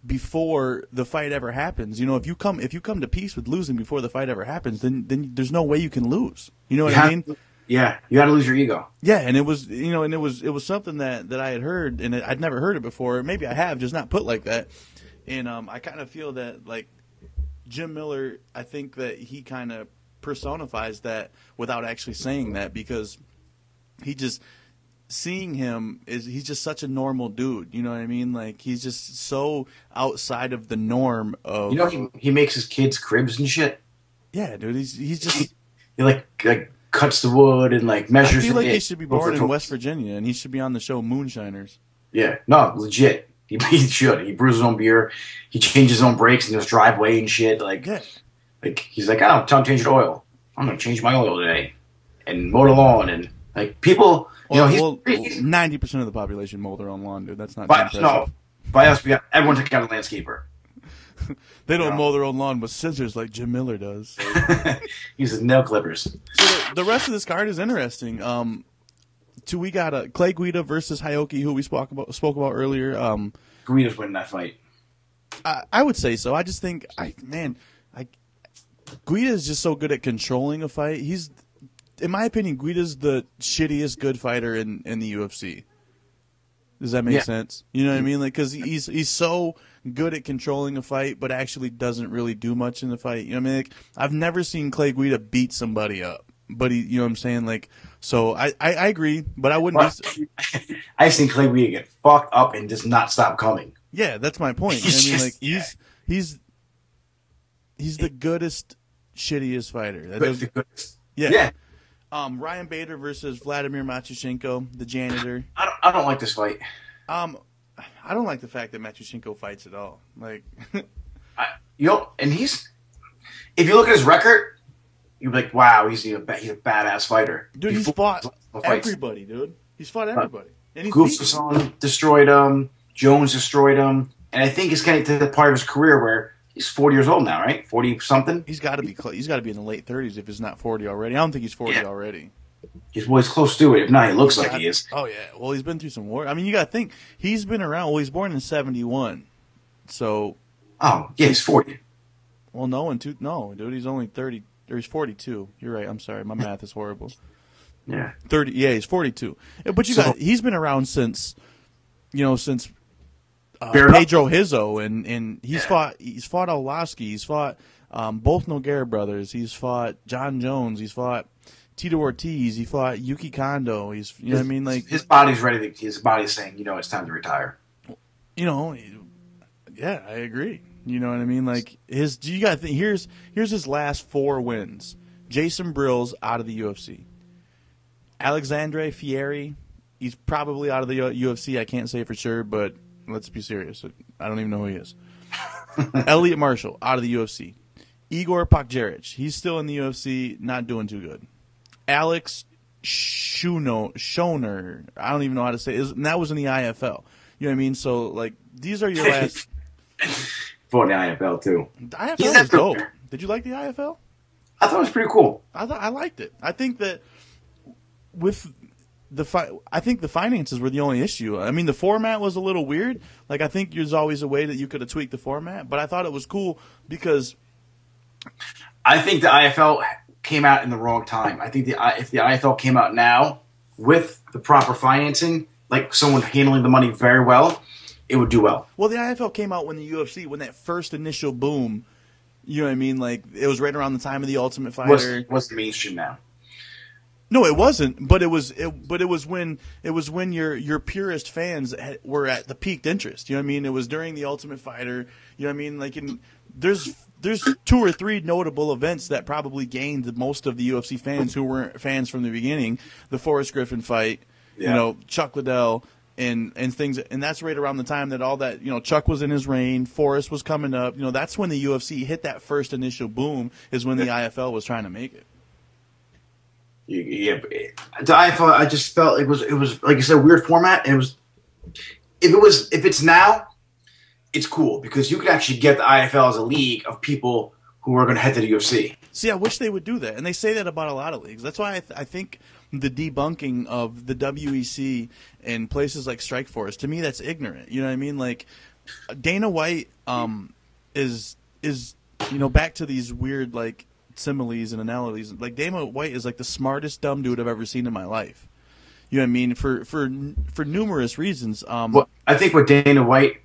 A: before the fight ever happens, if you come to peace with losing before the fight ever happens, then there's no way you can lose. You know what I mean?
B: Yeah, you got to lose your ego.
A: Yeah, and it was it was something that I had heard, and I'd never heard it before. Maybe I have, just not put like that. And I kind of feel that like Jim Miller, I think that he kind of personifies that without actually saying that, because seeing him he's just such a normal dude. You know what I mean? Like he's just so outside of the norm of.
B: He makes his kids cribs and shit.
A: Yeah, dude. He's just.
B: He like cuts the wood and like measures.
A: I feel like he should be born in West Virginia, and he should be on the show Moonshiners.
B: Yeah, no, legit. He should. He brews his own beer. He changes his own brakes in his driveway and shit. Like he's like, oh, time to change the oil. I'm gonna change my oil today, and mow the lawn, and like people.
A: Well, 90% of the population mow their own lawn, dude. That's not impressive.
B: No, by us, everyone took out a landscaper.
A: They don't mow their own lawn with scissors like Jim Miller does.
B: Uses nail clippers.
A: So the rest of this card is interesting. We got Clay Guida versus Hioki, who we spoke about earlier.
B: Guida's winning that fight.
A: I would say so. I just think, Guida is just so good at controlling a fight. He's, in my opinion, Guida's the shittiest good fighter in the UFC. Does that make sense? You know what I mean? Like, because he's so good at controlling a fight, but actually doesn't really do much in the fight. You know what I mean? Like, I've never seen Clay Guida beat somebody up, but you know what I'm saying? Like, so I agree, but I wouldn't.
B: I've seen Clay Guida get fucked up and just not stop coming.
A: Yeah, that's my point. I mean, like he's the goodest, shittiest fighter.
B: The goodest.
A: Yeah. Ryan Bader versus Vladimir Matyushenko, the janitor.
B: I don't like this fight.
A: I don't like the fact that Matyushenko fights at all. Like,
B: and if you look at his record, you're like, wow, he's a badass fighter.
A: Dude, he's fought everybody, dude. He's fought everybody. And he's
B: Gustafsson destroyed him. Jones destroyed him. And I think it's getting to the part of his career where he's 40 years old now, right? 40-something?
A: He's got to be in the late 30s if he's not 40 already. I don't think he's 40 already.
B: He's close to it. If not, he looks like he is.
A: Oh, yeah. Well, he's been through some war. I mean, you got to think. He's been around. Well, he's born in 71. So.
B: Oh, yeah, he's 40.
A: Well, no, dude, he's only 30. Or he's 42. You're right. I'm sorry. My math is horrible.
B: Yeah.
A: 30. Yeah, he's 42. But he's been around since Pedro Hizzo, and he's fought Arlovsky. He's fought both Nogueira brothers. He's fought John Jones. He's fought Tito Ortiz. He fought Yuki Kondo. What I mean? Like,
B: his body's ready. His body's saying, it's time to retire.
A: Yeah, I agree. You know what I mean? Like you got to think. Here's his last 4 wins. Jason Brill's out of the UFC. Alexandre Fieri, he's probably out of the UFC. I can't say for sure, but let's be serious. I don't even know who he is. Elliot Marshall out of the UFC. Igor Pakjerich, he's still in the UFC, not doing too good. Alex Schoner, I don't even know how to say it. And that was in the IFL. You know what I mean? So, like, these are your last.
B: For the IFL too.
A: The IFL was dope. Did you like the IFL?
B: I thought it was pretty cool.
A: I liked it. I think that with I think the finances were the only issue. I mean, the format was a little weird. Like, I think there's always a way that you could have tweaked the format, but I thought it was cool because
B: I think the IFL came out in the wrong time. I think if the IFL came out now with the proper financing, like someone handling the money very well, it would do well.
A: Well, the IFL came out when the UFC, when that first initial boom, you know what I mean? Like, it was right around the time of the Ultimate Fighter.
B: What's the mainstream now?
A: No, it wasn't. But it was. But it was when your purest fans were at the peaked interest. You know what I mean? It was during the Ultimate Fighter. You know what I mean? Like there's 2 or 3 notable events that probably gained most of the UFC fans who weren't fans from the beginning. The Forrest Griffin fight.
B: Yeah.
A: You know, Chuck Liddell. And things, and that's right around the time that all that, you know, Chuck was in his reign, Forrest was coming up. You know, that's when the UFC hit that first initial boom. Is when the IFL was trying to make it.
B: Yeah, the IFL, I just felt it was like you said, a weird format. And if it's now, it's cool because you could actually get the IFL as a league of people who are going to head to the UFC.
A: See, I wish they would do that, and they say that about a lot of leagues. That's why I think the debunking of the WEC and places like Strikeforce, to me, that's ignorant. You know what I mean? Like Dana White is you know, back to these weird like similes and analogies. Like Dana White is like the smartest dumb dude I've ever seen in my life. You know what I mean? For numerous reasons.
B: Well, I think with Dana White,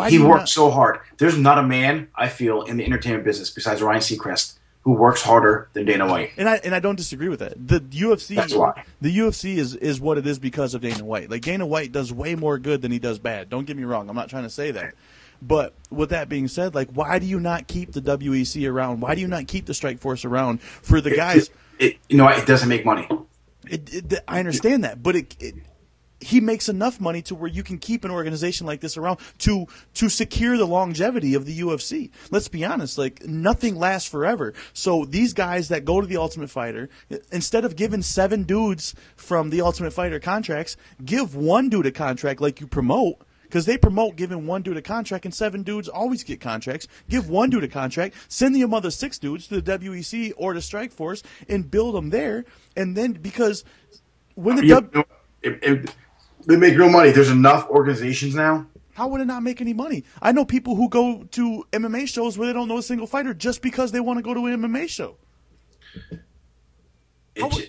B: he worked so hard. There's not a man I feel in the entertainment business besides Ryan Seacrest who works harder than Dana White.
A: And I don't disagree with that. The UFC,
B: that's why.
A: The UFC is what it is because of Dana White. Like Dana White does way more good than he does bad. Don't get me wrong. I'm not trying to say that. But with that being said, like, why do you not keep the WEC around? Why do you not keep the Strikeforce around for the guys?
B: It doesn't make money.
A: I understand that, but he makes enough money to where you can keep an organization like this around to secure the longevity of the UFC. Let's be honest, like nothing lasts forever. So these guys that go to the Ultimate Fighter, instead of giving 7 dudes from the Ultimate Fighter contracts, give 1 dude a contract like you promote. Because they promote giving 1 dude a contract, and 7 dudes always get contracts. Give 1 dude a contract, send the other 6 dudes to the WEC or to Strikeforce, and build them there. And then because when
B: they make real money. There's enough organizations now.
A: How would it not make any money? I know people who go to MMA shows where they don't know a single fighter just because they want to go to an MMA show.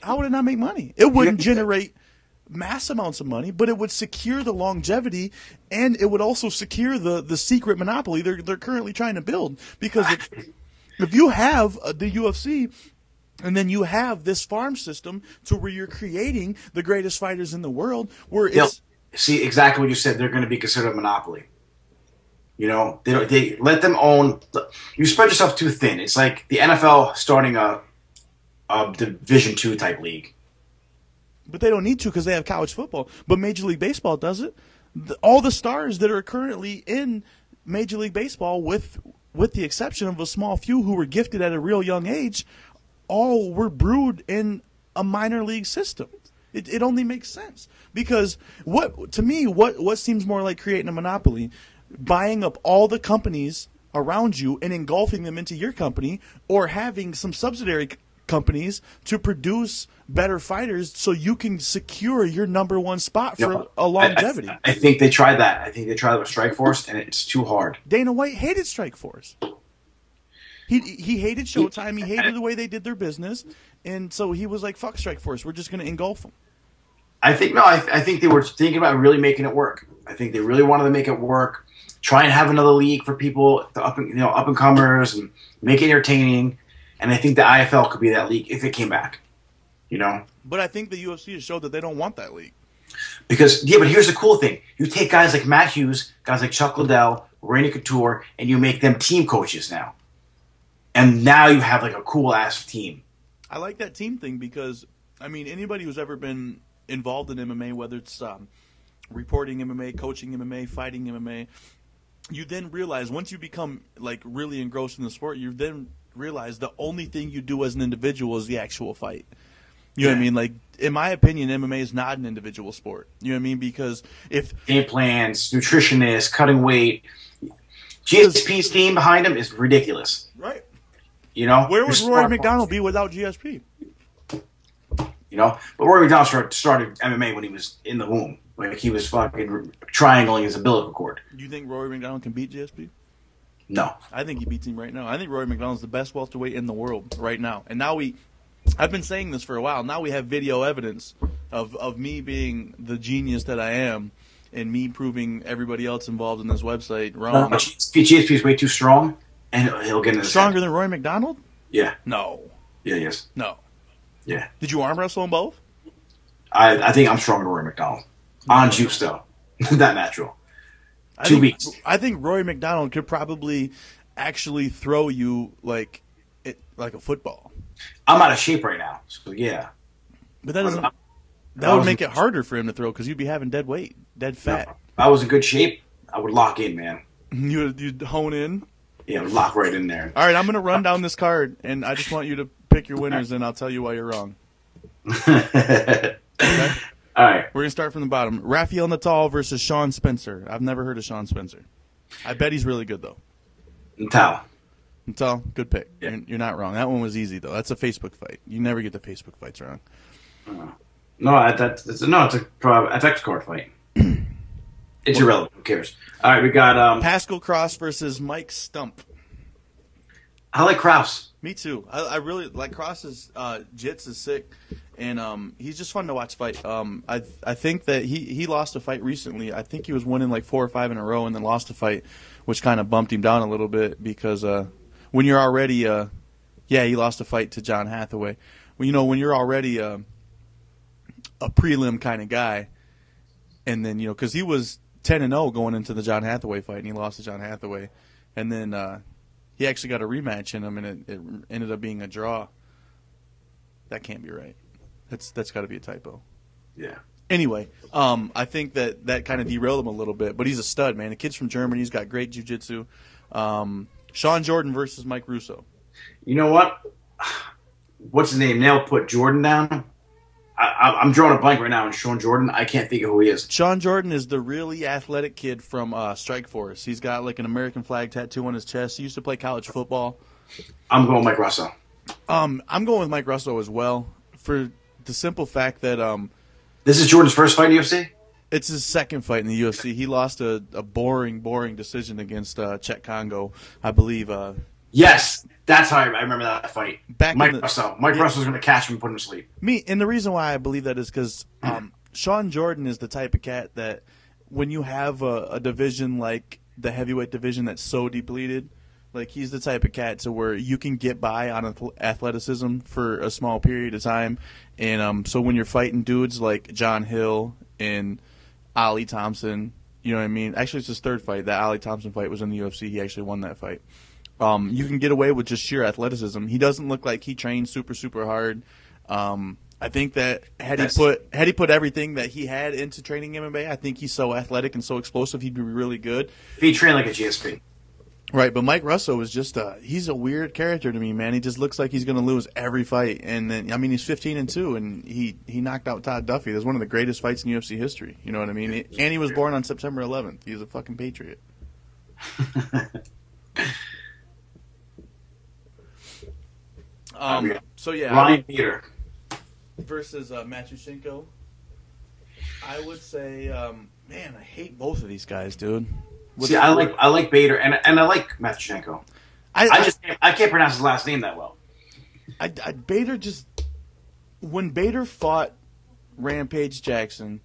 A: How would it not make money? It wouldn't generate mass amounts of money, but it would secure the longevity, and it would also secure the secret monopoly they're currently trying to build. Because if you have the UFC, and then you have this farm system to where you're creating the greatest fighters in the world, where it's
B: see exactly what you said. They're going to be considered a monopoly. You know, they let them own. You spread yourself too thin. It's like the NFL starting a Division II type league.
A: But they don't need to because they have college football. But Major League Baseball does it. All the stars that are currently in Major League Baseball, with the exception of a small few who were gifted at a real young age, all were brewed in a minor league system. It only makes sense because what seems more like creating a monopoly, buying up all the companies around you and engulfing them into your company, or having some subsidiary companies to produce better fighters so you can secure your number 1 spot for a longevity.
B: I think they tried that. I think they tried with Strikeforce, and it's too hard.
A: Dana White hated Strikeforce. He hated Showtime. He hated the way they did their business, and so he was like, "Fuck Strikeforce. We're just going to engulf them."
B: I think they were thinking about really making it work. I think they really wanted to make it work. Try and have another league for people, up and comers, and make it entertaining. And I think the IFL could be that league if it came back. You know.
A: But I think the UFC has showed that they don't want that league.
B: Because but here's the cool thing: you take guys like Matt Hughes, guys like Chuck Liddell, Randy Couture, and you make them team coaches now. And now you have like a cool ass team.
A: I like that team thing because, I mean, anybody who's ever been involved in MMA, whether it's reporting MMA, coaching MMA, fighting MMA, you then realize once you become like really engrossed in the sport, you then realize the only thing you do as an individual is the actual fight. You know what I mean? Like, in my opinion, MMA is not an individual sport. You know what I mean? Because if
B: game plans, nutritionists, cutting weight, GSP's team behind him is ridiculous.
A: Right.
B: You know,
A: where would Rory McDonald be without GSP?
B: You know, but Rory McDonald started MMA when he was in the womb. Like he was fucking triangling his umbilical cord.
A: Do you think Rory McDonald can beat GSP?
B: No.
A: I think he beats him right now. I think Rory McDonald's the best welterweight in the world right now. And now I've been saying this for a while. Now we have video evidence of me being the genius that I am, and me proving everybody else involved in this website wrong.
B: GSP is way too strong, and he'll get in the
A: stronger than Rory McDonald?
B: Yeah.
A: No.
B: Yeah, yes.
A: No.
B: Yeah.
A: Did you arm wrestle them both?
B: I think I'm stronger than Rory McDonald. On juice, though. Not natural.
A: I
B: 2
A: think,
B: weeks.
A: I think Rory McDonald could probably actually throw you like a football.
B: I'm out of shape right now, so yeah.
A: But that doesn't. That would make it harder for him to throw because you'd be having dead weight, dead fat.
B: If I was in good shape, I would lock in, man.
A: You'd hone in.
B: Yeah, lock right in there.
A: All right, I'm going to run down this card, and I just want you to pick your winners, and I'll tell you why you're wrong. Okay?
B: All right.
A: We're going to start from the bottom. Rafael Natal versus Sean Spencer. I've never heard of Sean Spencer. I bet he's really good, though.
B: Natal.
A: Natal, good pick.
B: Yeah.
A: You're not wrong. That one was easy, though. That's a Facebook fight. You never get the Facebook fights wrong.
B: No, it's a FX card fight. It's irrelevant. Who cares? All right, we got
A: Pascal Cross versus Mike Stump.
B: I like Kraus.
A: Me too. I really like Cross's jits is sick, and he's just fun to watch fight. I think that he lost a fight recently. I think he was winning like 4 or 5 in a row, and then lost a fight, which kind of bumped him down a little bit because when you're already he lost a fight to John Hathaway. Well, when you're already a prelim kind of guy, and then because he was 10-0 going into the John Hathaway fight, and he lost to John Hathaway, and then he actually got a rematch in him, and it ended up being a draw. That can't be right. That's got to be a typo.
B: Yeah.
A: Anyway, I think that kind of derailed him a little bit, but he's a stud, man. The kid's from Germany. He's got great jiu-jitsu. Sean Jordan versus Mike Russo.
B: You know what? What's his name? Nail put Jordan down. I'm drawing a blank right now on Sean Jordan. I can't think of who he is.
A: Sean Jordan is the really athletic kid from Strikeforce. He's got like an American flag tattoo on his chest. He used to play college football.
B: I'm going Mike Russo.
A: I'm going with Mike Russo as well for the simple fact that
B: This is Jordan's first fight in the UFC?
A: it's his second fight in the UFC. He lost a boring decision against Chet Congo, I believe.
B: Yes. That's how I remember that fight. Mike
A: Russo
B: was going to catch him and put him to sleep.
A: And the reason why I believe that is because Sean Jordan is the type of cat that when you have a division like the heavyweight division that's so depleted, like he's the type of cat to where you can get by on athleticism for a small period of time. And so when you're fighting dudes like John Hill and Ali Thompson, you know what I mean? Actually, it's his third fight. That Ali Thompson fight was in the UFC. He actually won that fight. You can get away with just sheer athleticism. He doesn't look like he trains super, super hard. I think that had he put everything that he had into training MMA, I think he's so athletic and so explosive, he'd be really good.
B: If he trained like a GSP.
A: Right, but Mike Russo is just he's a weird character to me, man. He just looks like he's going to lose every fight. And then he's 15-2, and he knocked out Todd Duffy. That's one of the greatest fights in UFC history. You know what I mean? And he was born on September 11th. He's a fucking patriot. So yeah,
B: Ryan Peter
A: versus Matushenko. I would say, man, I hate both of these guys, dude.
B: See, I like Bader and I like Matushenko. I can't pronounce his last name that well.
A: Bader just when Bader fought Rampage Jackson,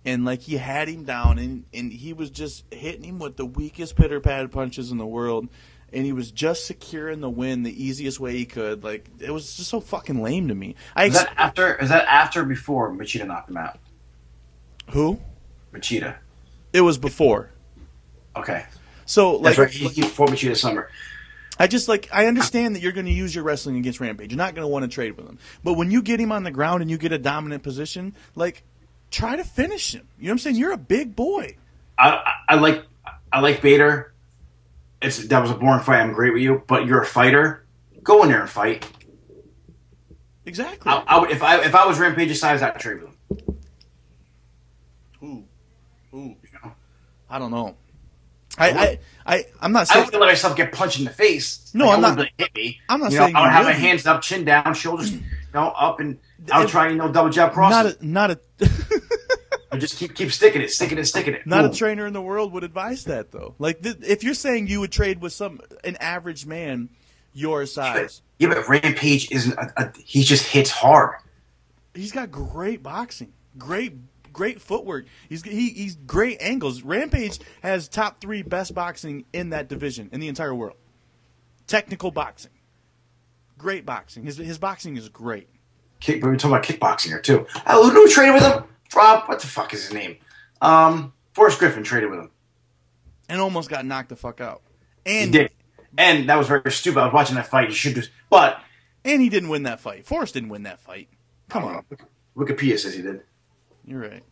A: and like he had him down, and he was just hitting him with the weakest pitter pad punches in the world. And he was just securing the win the easiest way he could. Like, it was just so fucking lame to me.
B: Is that after or before Machida knocked him out?
A: Who?
B: Machida.
A: It was before.
B: Okay.
A: So, like...
B: That's right. He fought Machida summer.
A: I understand that you're going to use your wrestling against Rampage. You're not going to want to trade with him. But when you get him on the ground and you get a dominant position, like, try to finish him. You know what I'm saying? You're a big boy.
B: I like Bader. That was a boring fight. I'm great with you, but you're a fighter. Go in there and fight.
A: Exactly.
B: I would, if I was Rampage's size, I'd trade with him.
A: Ooh. I don't know. I'm not saying
B: I wouldn't let myself get punched in the face.
A: No, I'm not.
B: Hit me.
A: I'm not saying
B: I would have my
A: would.
B: hands up, chin down, shoulders up, and I would try double jab crosses.
A: Not a.
B: I just keep sticking it.
A: Not a trainer in the world would advise that, though. Like, if you're saying you would trade with an average man your size.
B: Yeah, but Rampage isn't. He just hits hard.
A: He's got great boxing, great footwork. He's great angles. Rampage has top 3 best boxing in that division in the entire world. Technical boxing, great boxing. His boxing is great.
B: We were talking about kickboxing here too. Who traded with him? Rob, what the fuck is his name? Forrest Griffin traded with him.
A: And almost got knocked the fuck out.
B: And he did. And that was very stupid. I was watching that fight. He should just, but.
A: And he didn't win that fight. Forrest didn't win that fight. Come on.
B: Wikipedia says he did.
A: You're right.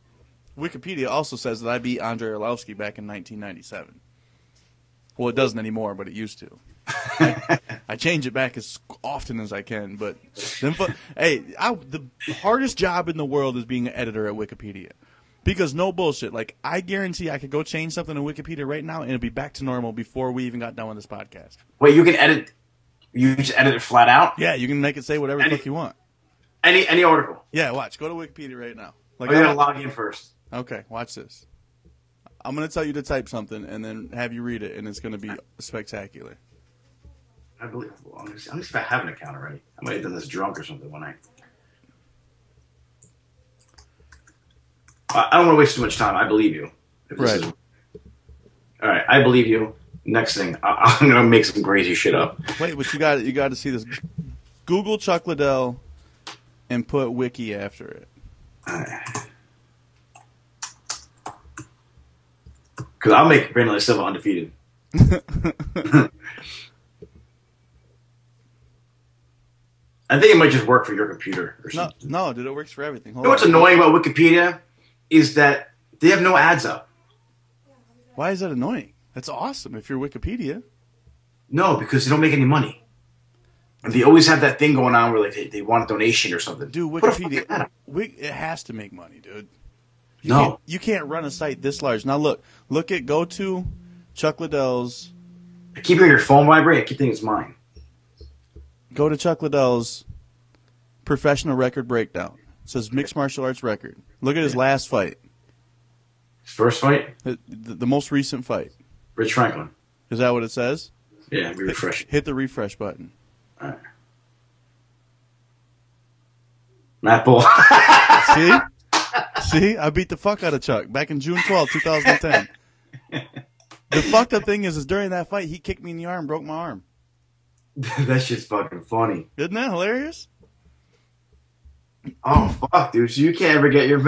A: Wikipedia also says that I beat Andrei Arlovsky back in 1997. Well, it doesn't anymore, but it used to. I change it back as often as I can, but the hardest job in the world is being an editor at Wikipedia. Because no bullshit, like I guarantee I could go change something in Wikipedia right now and it'll be back to normal before we even got done with this podcast.
B: Wait, you can edit? You just edit it flat out?
A: Yeah, you can make it say whatever the fuck you want.
B: Any article?
A: Yeah, watch. Go to Wikipedia right now.
B: Like, you gotta log in first.
A: Okay, watch this. I'm gonna tell you to type something and then have you read it, and it's gonna be spectacular.
B: I believe. Well, I'm just if I have an account already. I might have done this drunk or something one night. I don't want to waste too much time. I believe you.
A: Right.
B: All right. I believe you. Next thing, I'm gonna make some crazy shit up.
A: Wait, but you got to see this. Google Chuck Liddell and put wiki after it.
B: Because I'll make Brandon Silva undefeated. I think it might just work for your computer or something.
A: No, dude, it works for everything.
B: You know what's annoying about Wikipedia is that they have no ads up.
A: Why is that annoying? That's awesome if you're Wikipedia.
B: No, because they don't make any money. And they always have that thing going on where like they want a donation or something.
A: Dude, Wikipedia, it has to make money, dude. You can't run a site this large. Now look at go to Chuck Liddell's.
B: I keep hearing your phone vibrate. I keep thinking it's mine.
A: Go to Chuck Liddell's professional record breakdown. It says mixed martial arts record. Look at his last fight.
B: His first fight?
A: The most recent fight.
B: Rich Franklin.
A: Is that what it says?
B: Yeah, refresh.
A: Hit the refresh button.
B: All right. Matt Bull.
A: See? I beat the fuck out of Chuck back in June 12, 2010. The fucked up thing is during that fight, he kicked me in the arm, broke my arm.
B: That shit's fucking funny.
A: Isn't that hilarious?
B: Oh, fuck, dude. So you can't ever get your...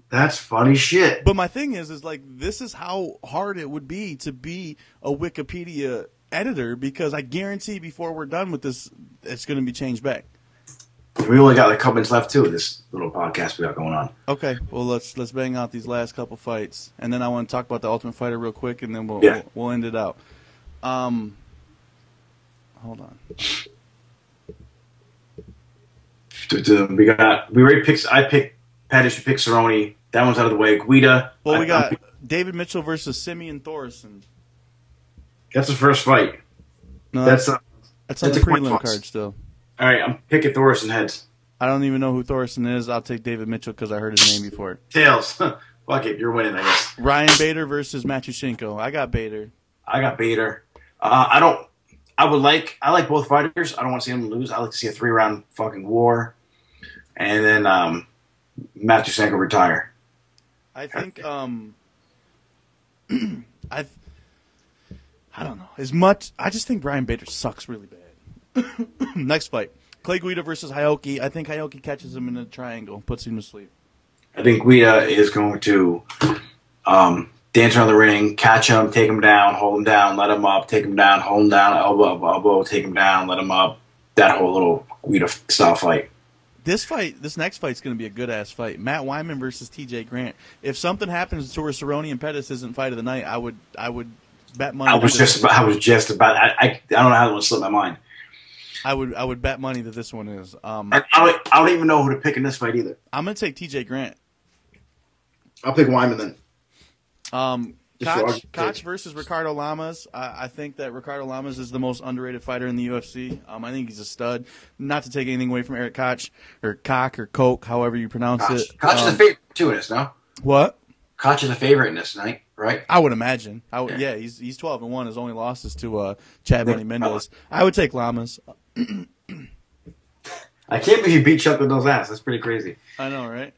B: That's funny shit.
A: But my thing is like, this is how hard it would be to be a Wikipedia editor, because I guarantee before we're done with this, it's going to be changed back.
B: We only got like a couple minutes left, too, of this little podcast we got going on.
A: Okay, well, let's bang out these last couple fights. And then I want to talk about the Ultimate Fighter real quick, and then we'll end it out. Hold on.
B: We already picked. I picked Pettis. You picked Cerrone. That one's out of the way. Guida.
A: Well, we got David Mitchell versus Simeon Thorson.
B: That's the first fight.
A: No, that's on the prelim card still.
B: All right, I'm picking Thorson heads.
A: I don't even know who Thorson is. I'll take David Mitchell because I heard his name before.
B: Tails. Fuck it, you're winning, I guess.
A: Ryan Bader versus Matushenko. I got Bader.
B: I like both fighters. I don't want to see them lose. I like to see a 3-round fucking war. And then Matushenko retire.
A: I think I don't know. I just think Brian Bader sucks really bad. Next fight. Clay Guida versus Aoki. I think Aoki catches him in a triangle, puts him to sleep.
B: I think Guida is going to dance around the ring, catch him, take him down, hold him down, let him up, take him down, hold him down, elbow, take him down, let him up. That whole little Guida style fight.
A: This next fight's going to be a good-ass fight. Matt Wyman versus T.J. Grant. If something happens to where Cerrone and Pettis isn't fight of the night, I would bet money.
B: I was just about. I don't know how that one slipped my mind.
A: I would bet money that this one is.
B: I don't even know who to pick in this fight either.
A: I'm going to take T.J. Grant.
B: I'll pick Wyman then.
A: Koch versus Ricardo Lamas. I think that Ricardo Lamas is the most underrated fighter in the UFC. I think he's a stud. Not to take anything away from Eric Koch, or Koch, or Coke, however you pronounce it.
B: Koch is a favorite too in this, no?
A: What?
B: Koch is a favorite in this night, right?
A: I would imagine. Yeah, he's 12-1. His only loss is to Chad Money Mendes. I would take Lamas.
B: I can't believe you beat Chuck Liddell's ass. That's pretty crazy.
A: I know, right?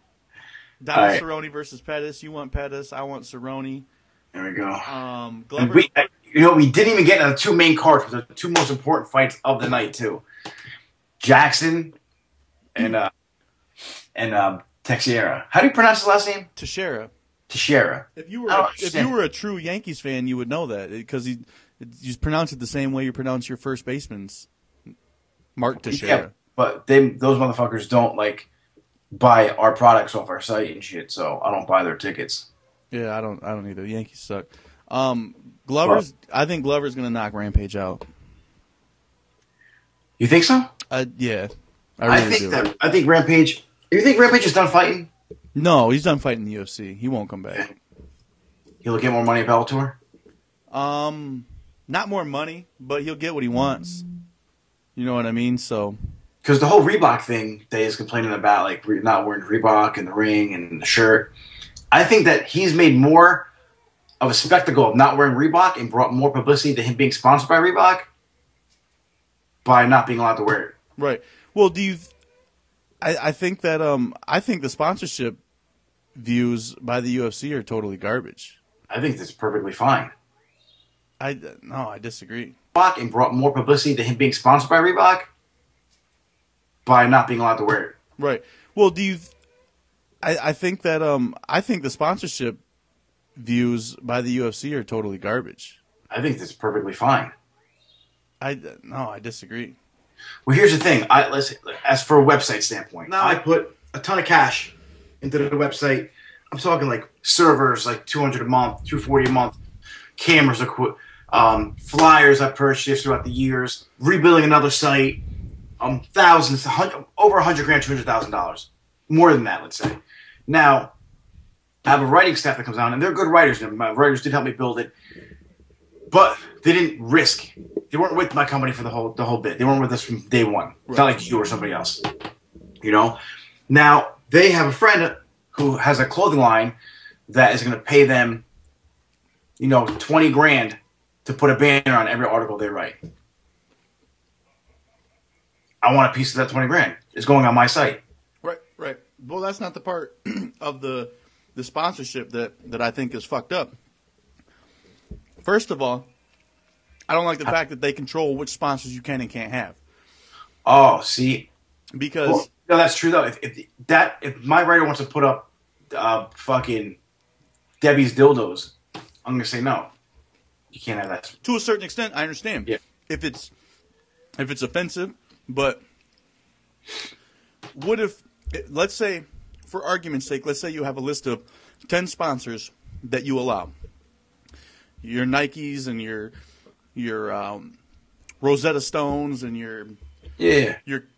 A: Donald Cerrone versus Pettis. You want Pettis. I want Cerrone.
B: There we go.
A: Glover.
B: We didn't even get into the two main cards, the two most important fights of the night, too. Jackson and Teixeira. How do you pronounce his last name?
A: Teixeira.
B: Teixeira.
A: If you were a true Yankees fan, you would know that because you pronounce it the same way you pronounce your first baseman's Mark Teixeira.
B: Yeah, but those motherfuckers don't like buy our products off our site and shit, so I don't buy their tickets.
A: Yeah, I don't either. The Yankees suck. I think Glover's gonna knock Rampage out.
B: You think so?
A: Yeah, I really do.
B: I think Rampage. You think Rampage is done fighting?
A: No, he's done fighting the UFC. He won't come back.
B: Yeah. He'll get more money at Bellator?
A: Not more money, but he'll get what he wants. You know what I mean? So,
B: because the whole Reebok thing that he's complaining about, like not wearing Reebok in the ring and the shirt, I think that he's made more of a spectacle of not wearing Reebok and brought more publicity to him being sponsored by Reebok by not being allowed to wear it.
A: Right. Well, I think that I think the sponsorship views by the UFC are totally garbage.
B: I think that's perfectly fine.
A: I disagree.
B: And brought more publicity to him being sponsored by Reebok by not being allowed to wear it.
A: Right. Well, I think that I think the sponsorship views by the UFC are totally garbage.
B: I think that's perfectly fine.
A: I disagree.
B: Well, here's the thing. Listen, as for a website standpoint, now I put a ton of cash into the website. I'm talking like servers, like $200 a month, $240 a month, cameras, flyers I purchased throughout the years, rebuilding another site, thousands, over $100,000, $200,000, more than that, let's say. Now, I have a writing staff that comes on, and they're good writers. And my writers did help me build it, but they didn't risk. They weren't with my company for the whole bit. They weren't with us from day one. Right. It's not like you or somebody else. You know? Now, they have a friend who has a clothing line that is going to pay them, $20,000 to put a banner on every article they write. I want a piece of that $20,000. It's going on my site.
A: Right. Well, that's not the part of the sponsorship that I think is fucked up. First of all, I don't like the fact that they control which sponsors you can and can't have.
B: Oh, see,
A: because
B: no, that's true though. If my writer wants to put up fucking Debbie's dildos, I'm gonna say no. You can't have that.
A: To a certain extent, I understand.
B: Yeah.
A: If it's offensive, but what if, let's say, for argument's sake, let's say you have a list of 10 sponsors that you allow. Your Nikes and your Rosetta Stones and your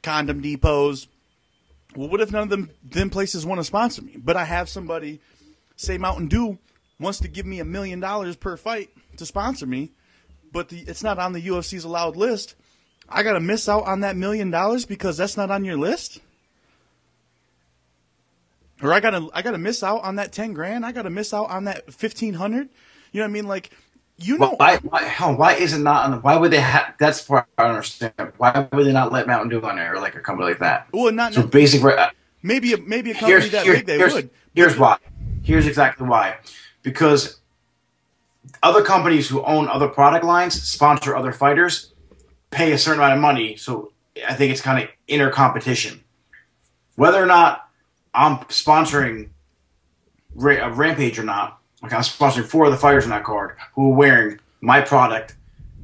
A: Condom Depots. Well, what if none of them places want to sponsor me? But I have somebody, say Mountain Dew, wants to give me $1 million per fight to sponsor me, but it's not on the UFC's allowed list. I got to miss out on that $1 million because that's not on your list? Or I gotta miss out on that $10,000. I gotta miss out on that $1,500. You know what I mean? Like,
B: why is it not on? Why would they have? That's what I don't understand. Why would they not let Mountain Dew on there or like a company like that?
A: Well, not
B: so basic.
A: Maybe a company that big they would.
B: Here's why. Here's exactly why. Because other companies who own other product lines sponsor other fighters, pay a certain amount of money. So I think it's kind of inner competition. Whether or not I'm sponsoring Rampage or not, like I'm sponsoring 4 of the fighters on that card who are wearing my product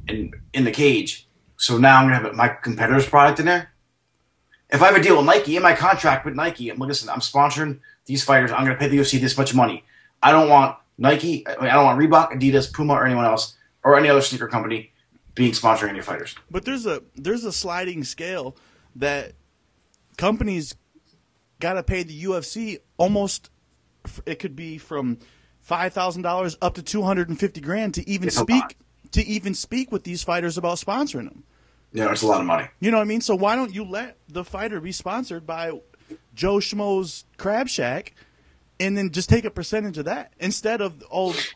B: in the cage. So now I'm going to have my competitor's product in there. If I have a deal with Nike, in my contract with Nike, I'm like, listen, I'm sponsoring these fighters. I'm going to pay the UFC this much money. I don't want Nike, I don't want Reebok, Adidas, Puma, or anyone else, or any other sneaker company being sponsoring any fighters.
A: But there's a sliding scale that companies got to pay the UFC almost. It could be from $5,000 up to $250,000 to even speak with these fighters about sponsoring them.
B: Yeah, it's a lot of money.
A: You know what I mean? So why don't you let the fighter be sponsored by Joe Schmo's Crab Shack, and then just take a percentage of that instead of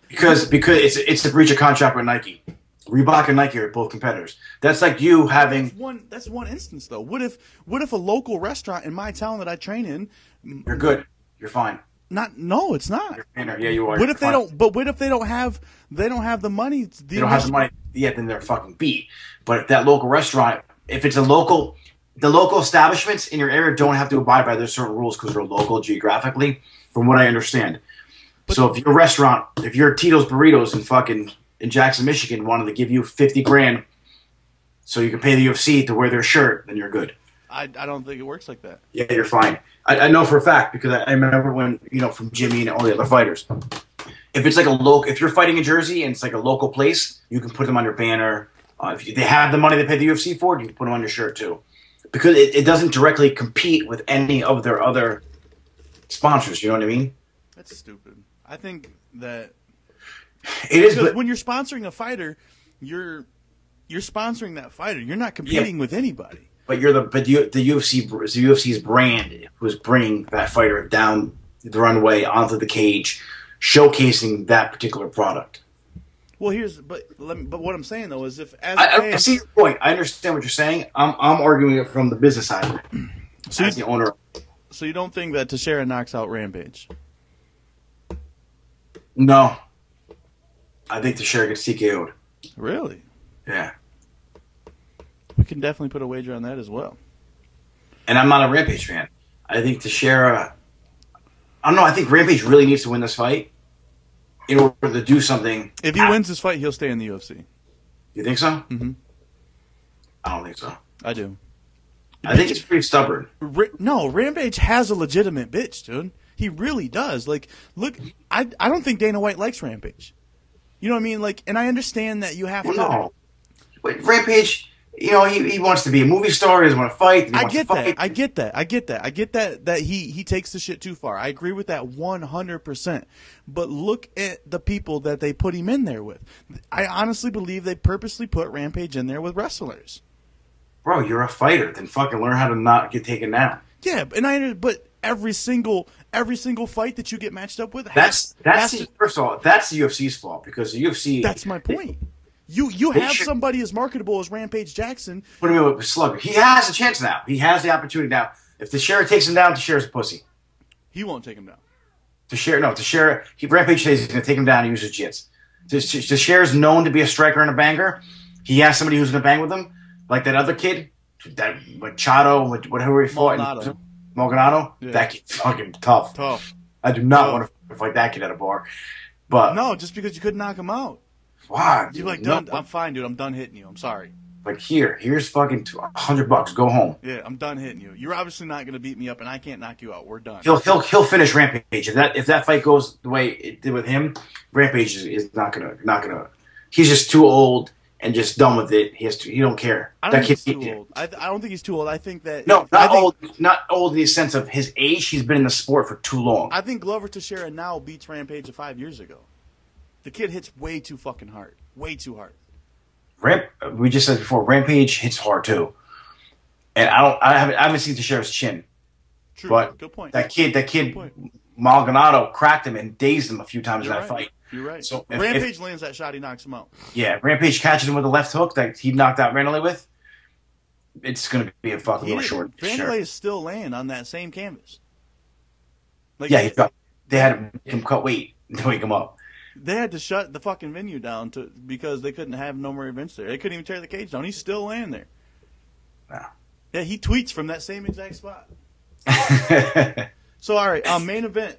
B: because it's a breach of contract with Nike. Reebok and Nike are both competitors. That's like you having
A: that's one instance though. What if a local restaurant in my town that I train in?
B: You're good. You're fine.
A: No, it's not.
B: Yeah, you are.
A: What if they don't? But what if they don't have the money?
B: They don't have the money. Yeah, then they're fucking beat. But if that local restaurant, if it's a local the local establishments in your area don't have to abide by those certain rules because they're local geographically, from what I understand. So if your restaurant, if your Tito's Burritos in Jackson, Michigan, wanted to give you 50 grand so you can pay the UFC to wear their shirt, then you're good.
A: I don't think it works like that.
B: Yeah, you're fine. I know for a fact because I remember when, from Jimmy and all the other fighters. If it's like if you're fighting in Jersey and it's like a local place, you can put them on your banner. If they have the money they pay the UFC for, you can put them on your shirt too. Because it doesn't directly compete with any of their other sponsors. You know what I mean?
A: That's stupid. I think that
B: it is.
A: Because when you're sponsoring a fighter, you're sponsoring that fighter. You're not competing with anybody.
B: But the UFC's brand who's bringing that fighter down the runway onto the cage, showcasing that particular product.
A: Well, but what I'm saying though is
B: I see your point. I understand what you're saying. I'm arguing it from the business side of it. So as the owner.
A: So you don't think that Teixeira knocks out Rampage?
B: No. I think Teixeira gets TKO'd.
A: Really?
B: Yeah.
A: We can definitely put a wager on that as well.
B: And I'm not a Rampage fan. I think Teixeira... I don't know. I think Rampage really needs to win this fight in order to do something.
A: If he wins this fight, he'll stay in the UFC.
B: You think so?
A: Mm-hmm.
B: I don't think so.
A: I do.
B: I think he's pretty stubborn.
A: No, Rampage has a legitimate bitch, dude. He really does. Like, look, I don't think Dana White likes Rampage. You know what I mean? Like, and I understand that you have to.
B: No. But Rampage... he wants to be a movie star. He doesn't want to fight.
A: I get that he takes the shit too far. I agree with that 100%. But look at the people that they put him in there with. I honestly believe they purposely put Rampage in there with wrestlers.
B: Bro, you're a fighter. Then fucking learn how to not get taken down.
A: Yeah, but every single fight that you get matched up with,
B: first of all, that's the UFC's fault because the UFC.
A: That's my point. You have somebody as marketable as Rampage Jackson.
B: Put him in with Slugger. He has a chance now. He has the opportunity now. If Teixeira takes him down, Teixeira's a pussy.
A: He won't take him down.
B: Teixeira. Rampage says he's going to take him down and use his jits. Teixeira's known to be a striker and a banger. He has somebody who's going to bang with him, like that other kid, that Machado, whatever he fought. Maldonado. Yeah. That kid's fucking tough. I do not want to fight that kid at a bar. But
A: no, just because you couldn't knock him out.
B: Why?
A: You're like, done. I'm fine, dude. I'm done hitting you. I'm sorry.
B: Like, here's fucking $100. Go home.
A: Yeah, I'm done hitting you. You're obviously not going to beat me up, and I can't knock you out. We're done.
B: He'll finish Rampage. If that fight goes the way it did with him, Rampage is not gonna. He's just too old and just done with it. He don't care.
A: I don't think he's too old. I don't think he's too old. I think that
B: not old in the sense of his age. He's been in the sport for too long.
A: I think Glover Teixeira now beats Rampage of 5 years ago. The kid hits way too fucking hard. Way too hard.
B: We just said before, Rampage hits hard too. And I haven't seen Teixeira's chin.
A: True.
B: But
A: good point.
B: That kid, Maldonado cracked him and dazed him a few times in that fight.
A: You're right. So Rampage lands that shot, he knocks him out.
B: Yeah, Rampage catches him with a left hook that he knocked out Vandalay with. It's going to be a fucking little short.
A: Vandalay is still laying on that same canvas.
B: Like, they had him cut weight to wake him up.
A: They had to shut the fucking venue down because they couldn't have no more events there. They couldn't even tear the cage down. He's still laying there.
B: Wow.
A: Yeah, he tweets from that same exact spot. So, all right, main event,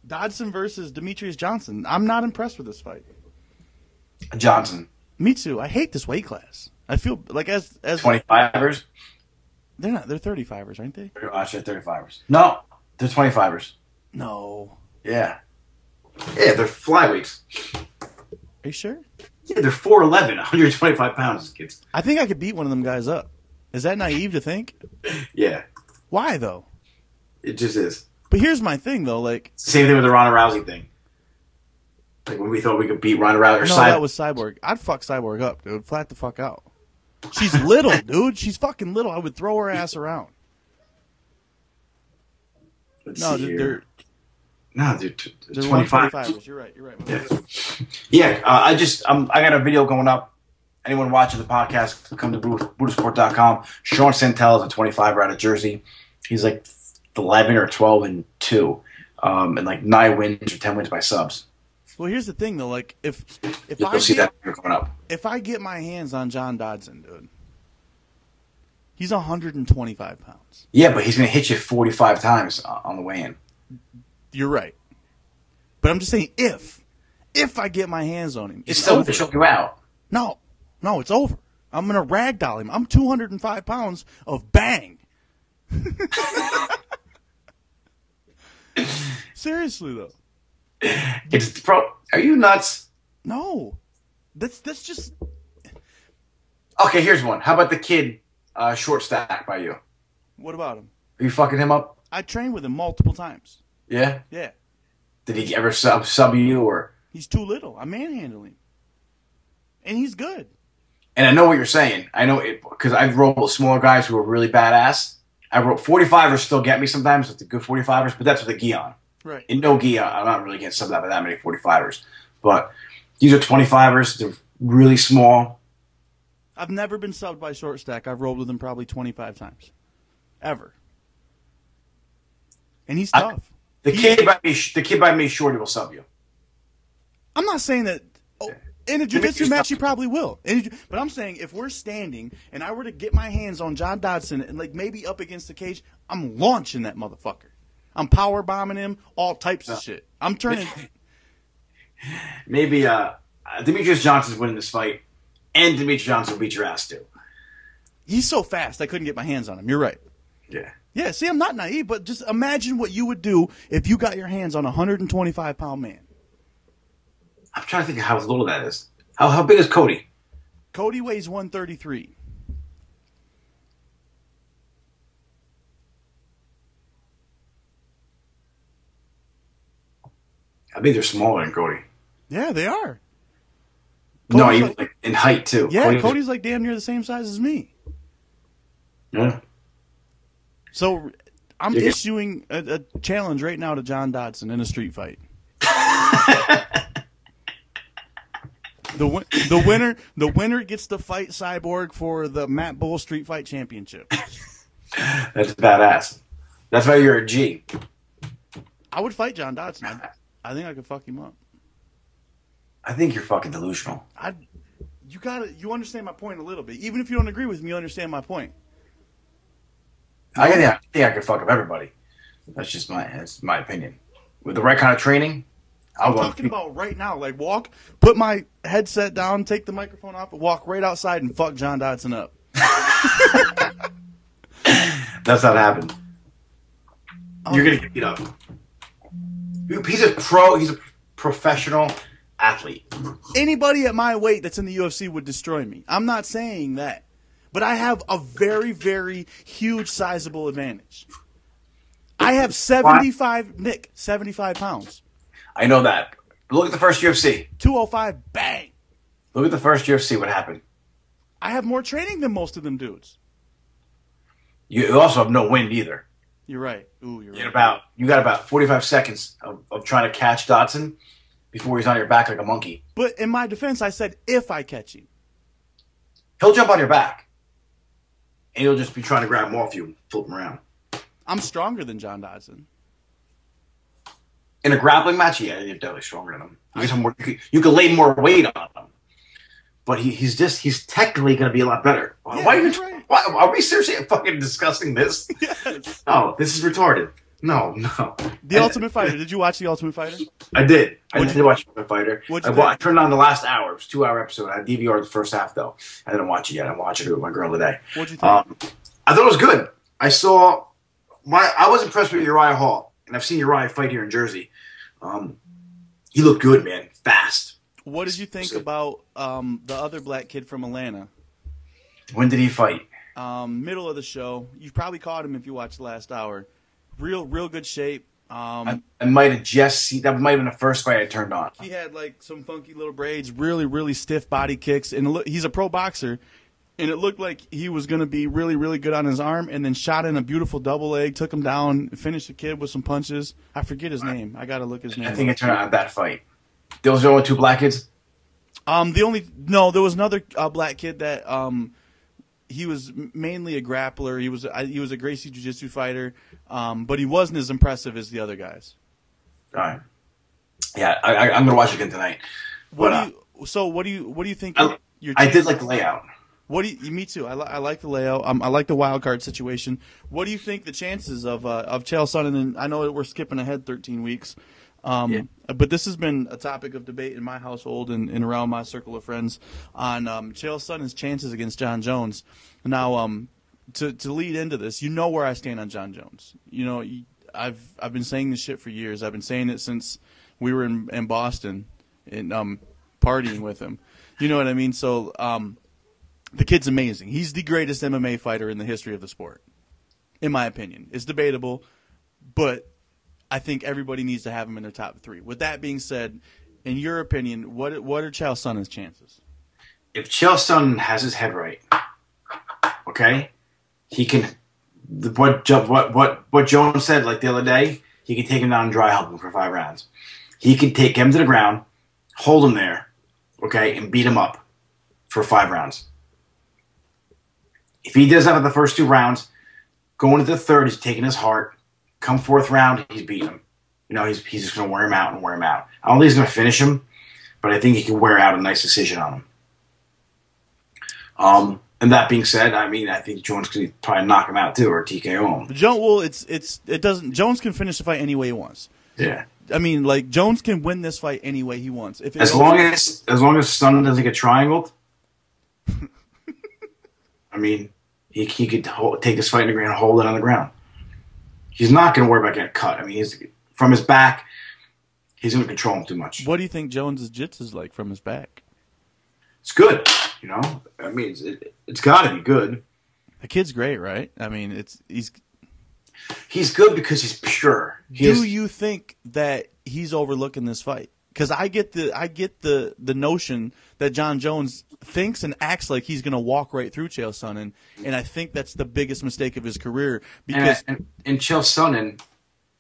A: Dodson versus Demetrius Johnson. I'm not impressed with this fight.
B: Johnson.
A: Me too. I hate this weight class. I feel like as
B: 25ers?
A: They're not. They're 35ers, aren't they?
B: Actually, 35ers. No, they're 25ers.
A: No.
B: Yeah. Yeah, they're flyweights.
A: Are you sure?
B: Yeah, they're 4'11", 125 pounds, kids.
A: I think I could beat one of them guys up. Is that naive to think?
B: Yeah.
A: Why, though?
B: It just is.
A: But here's my thing, though. Like,
B: same thing with the Ronda Rousey thing. Like when we thought we could beat Ronda Rousey.
A: No, that was Cyborg. I'd fuck Cyborg up, dude. Flat the fuck out. She's little, dude. She's fucking little. I would throw her ass around. They're
B: 25.
A: You're right.
B: Yeah. I got a video going up. Anyone watching the podcast, come to Buddhasport.com. Sean Santel is a 25er out of Jersey. He's like 11 or 12-2, and like 9 wins or 10 wins by subs.
A: Well, here's the thing though. Like if
B: you'll see that coming up.
A: If I get my hands on John Dodson, dude, He's 125 pounds.
B: Yeah, but he's going to hit you 45 times on the way-in.
A: You're right. But I'm just saying, if I get my hands on him,
B: He's
A: it's
B: still going
A: over.
B: to choke you out.
A: No, it's over. I'm going to ragdoll him. I'm 205 pounds of bang. Seriously, though.
B: Are you nuts?
A: No. That's just...
B: Okay, here's one. How about the kid short stack by you?
A: What about him?
B: Are you fucking him up?
A: I trained with him multiple times.
B: Yeah?
A: Yeah.
B: Did he ever sub you or?
A: He's too little. I manhandle him. And he's good.
B: And I know what you're saying. I know it because I've rolled with smaller guys who are really badass. I wrote 45ers still get me sometimes with the good 45ers, but that's with a gi on.
A: Right.
B: In no gi, I'm not really getting subbed out by that many 45ers. But these are 25ers. They're really small.
A: I've never been subbed by short stack. I've rolled with him probably 25 times. Ever. And he's tough.
B: The kid by me shorty will sub you.
A: I'm not saying that in a jiu-jitsu match he probably will. But I'm saying if we're standing and I were to get my hands on John Dodson and like maybe up against the cage, I'm launching that motherfucker. I'm power bombing him, all types of shit. I'm turning.
B: Maybe Demetrius Johnson's winning this fight, and Demetrius Johnson will beat your ass too.
A: He's so fast I couldn't get my hands on him. You're right.
B: Yeah.
A: Yeah, see, I'm not naive, but just imagine what you would do if you got your hands on a 125-pound man.
B: I'm trying to think of how little that is. How big is Cody?
A: Cody weighs 133.
B: I think they're smaller than Cody.
A: Yeah, they are.
B: No, even like in height too.
A: Yeah, Cody's like damn near the same size as me.
B: Yeah.
A: So I'm issuing a challenge right now to John Dodson in a street fight. The winner gets to fight Cyborg for the Matt Bull Street Fight Championship.
B: That's badass. That's why you're a G.
A: I would fight John Dodson. I think I could fuck him up.
B: I think you're fucking delusional.
A: You understand my point a little bit. Even if you don't agree with me, you understand my point.
B: I think I could fuck up everybody. That's my opinion. With the right kind of training,
A: I'm talking about right now. Like put my headset down, take the microphone off, and walk right outside and fuck John Dodson up.
B: That's not happening. You're gonna get beat up. He's a professional athlete.
A: Anybody at my weight that's in the UFC would destroy me. I'm not saying that. But I have a very, very huge sizable advantage. I have 75 pounds.
B: I know that. Look at the first UFC.
A: 205, bang.
B: Look at the first UFC. What happened?
A: I have more training than most of them dudes.
B: You also have no wind either.
A: You're right. Ooh, you're right.
B: You got about 45 seconds of trying to catch Dodson before he's on your back like a monkey.
A: But in my defense, I said if I catch him.
B: He'll jump on your back. And he'll just be trying to grab him off you and flip him around.
A: I'm stronger than John Dodson.
B: In a grappling match, yeah, you're definitely stronger than him. You can lay more weight on him. But he's technically going to be a lot better.
A: Yeah,
B: Why are we seriously fucking discussing this?
A: Yes.
B: No, this is retarded. No.
A: The Ultimate Fighter. Did you watch The Ultimate Fighter?
B: I did. I did watch The Ultimate Fighter.
A: I
B: turned on the last hour. It was a 2-hour episode. I DVR'd the first half, though. I didn't watch it yet. I'm watching it with my girl today.
A: What'd you think?
B: I thought it was good. I was impressed with Uriah Hall. And I've seen Uriah fight here in Jersey. He looked good, man. Fast.
A: What did you think about the other black kid from Atlanta?
B: When did he fight?
A: Middle of the show. You probably caught him if you watched the last hour. Real good shape.
B: I might have just seen that. Might have been the first fight I turned on.
A: He had like some funky little braids, really, really stiff body kicks, and he's a pro boxer. And it looked like he was going to be really, really good on his arm, and then shot in a beautiful double leg, took him down, finished the kid with some punches. I forget his name. I got to look his name.
B: I think it turned out that fight. Those are the only two black kids?
A: There was another black kid that he was mainly a grappler. He was a Gracie Jiu-Jitsu fighter, but he wasn't as impressive as the other guys.
B: All right. Yeah, I'm gonna watch it again tonight.
A: What do you think?
B: I did like the layout.
A: What do you? Me too. I like the layout. I like the wild card situation. What do you think the chances of Chael Sonnen? And I know that we're skipping ahead 13 weeks, but this has been a topic of debate in my household and around my circle of friends on Chael Sonnen's chances against John Jones. Now, to lead into this, you know where I stand on John Jones. You know, I've been saying this shit for years. I've been saying it since we were in Boston and partying with him. You know what I mean? So. The kid's amazing. He's the greatest MMA fighter in the history of the sport, in my opinion. It's debatable, but I think everybody needs to have him in their top 3. With that being said, in your opinion, what are Chael Sonnen's chances?
B: If Chael Sonnen has his head right, okay, he can. What Jones said like the other day, he can take him down and dry hump him for 5 rounds. He can take him to the ground, hold him there, okay, and beat him up for 5 rounds. If he does that in the first 2 rounds, going into the third, he's taking his heart. Come 4th round, he's beating him. You know, he's just going to wear him out and wear him out. I don't think he's going to finish him, but I think he can wear out a nice decision on him. And that being said, I mean, I think Jones could probably knock him out too, or TKO him.
A: Jones can finish the fight any way he wants.
B: Yeah.
A: I mean, like Jones can win this fight any way he wants.
B: As long as Sonnen doesn't get triangled. I mean, he could take this fight in the ground and hold it on the ground. He's not going to worry about getting cut. I mean, from his back, he's going to control him too much.
A: What do you think Jones's jiu-jitsu is like from his back?
B: It's good, you know. I mean, it's got to be good.
A: The kid's great, right? I mean,
B: he's good because he's pure.
A: Do you think that he's overlooking this fight? Because I get the notion that John Jones thinks and acts like he's going to walk right through Chael Sonnen, and I think that's the biggest mistake of his career. Because
B: and Chael Sonnen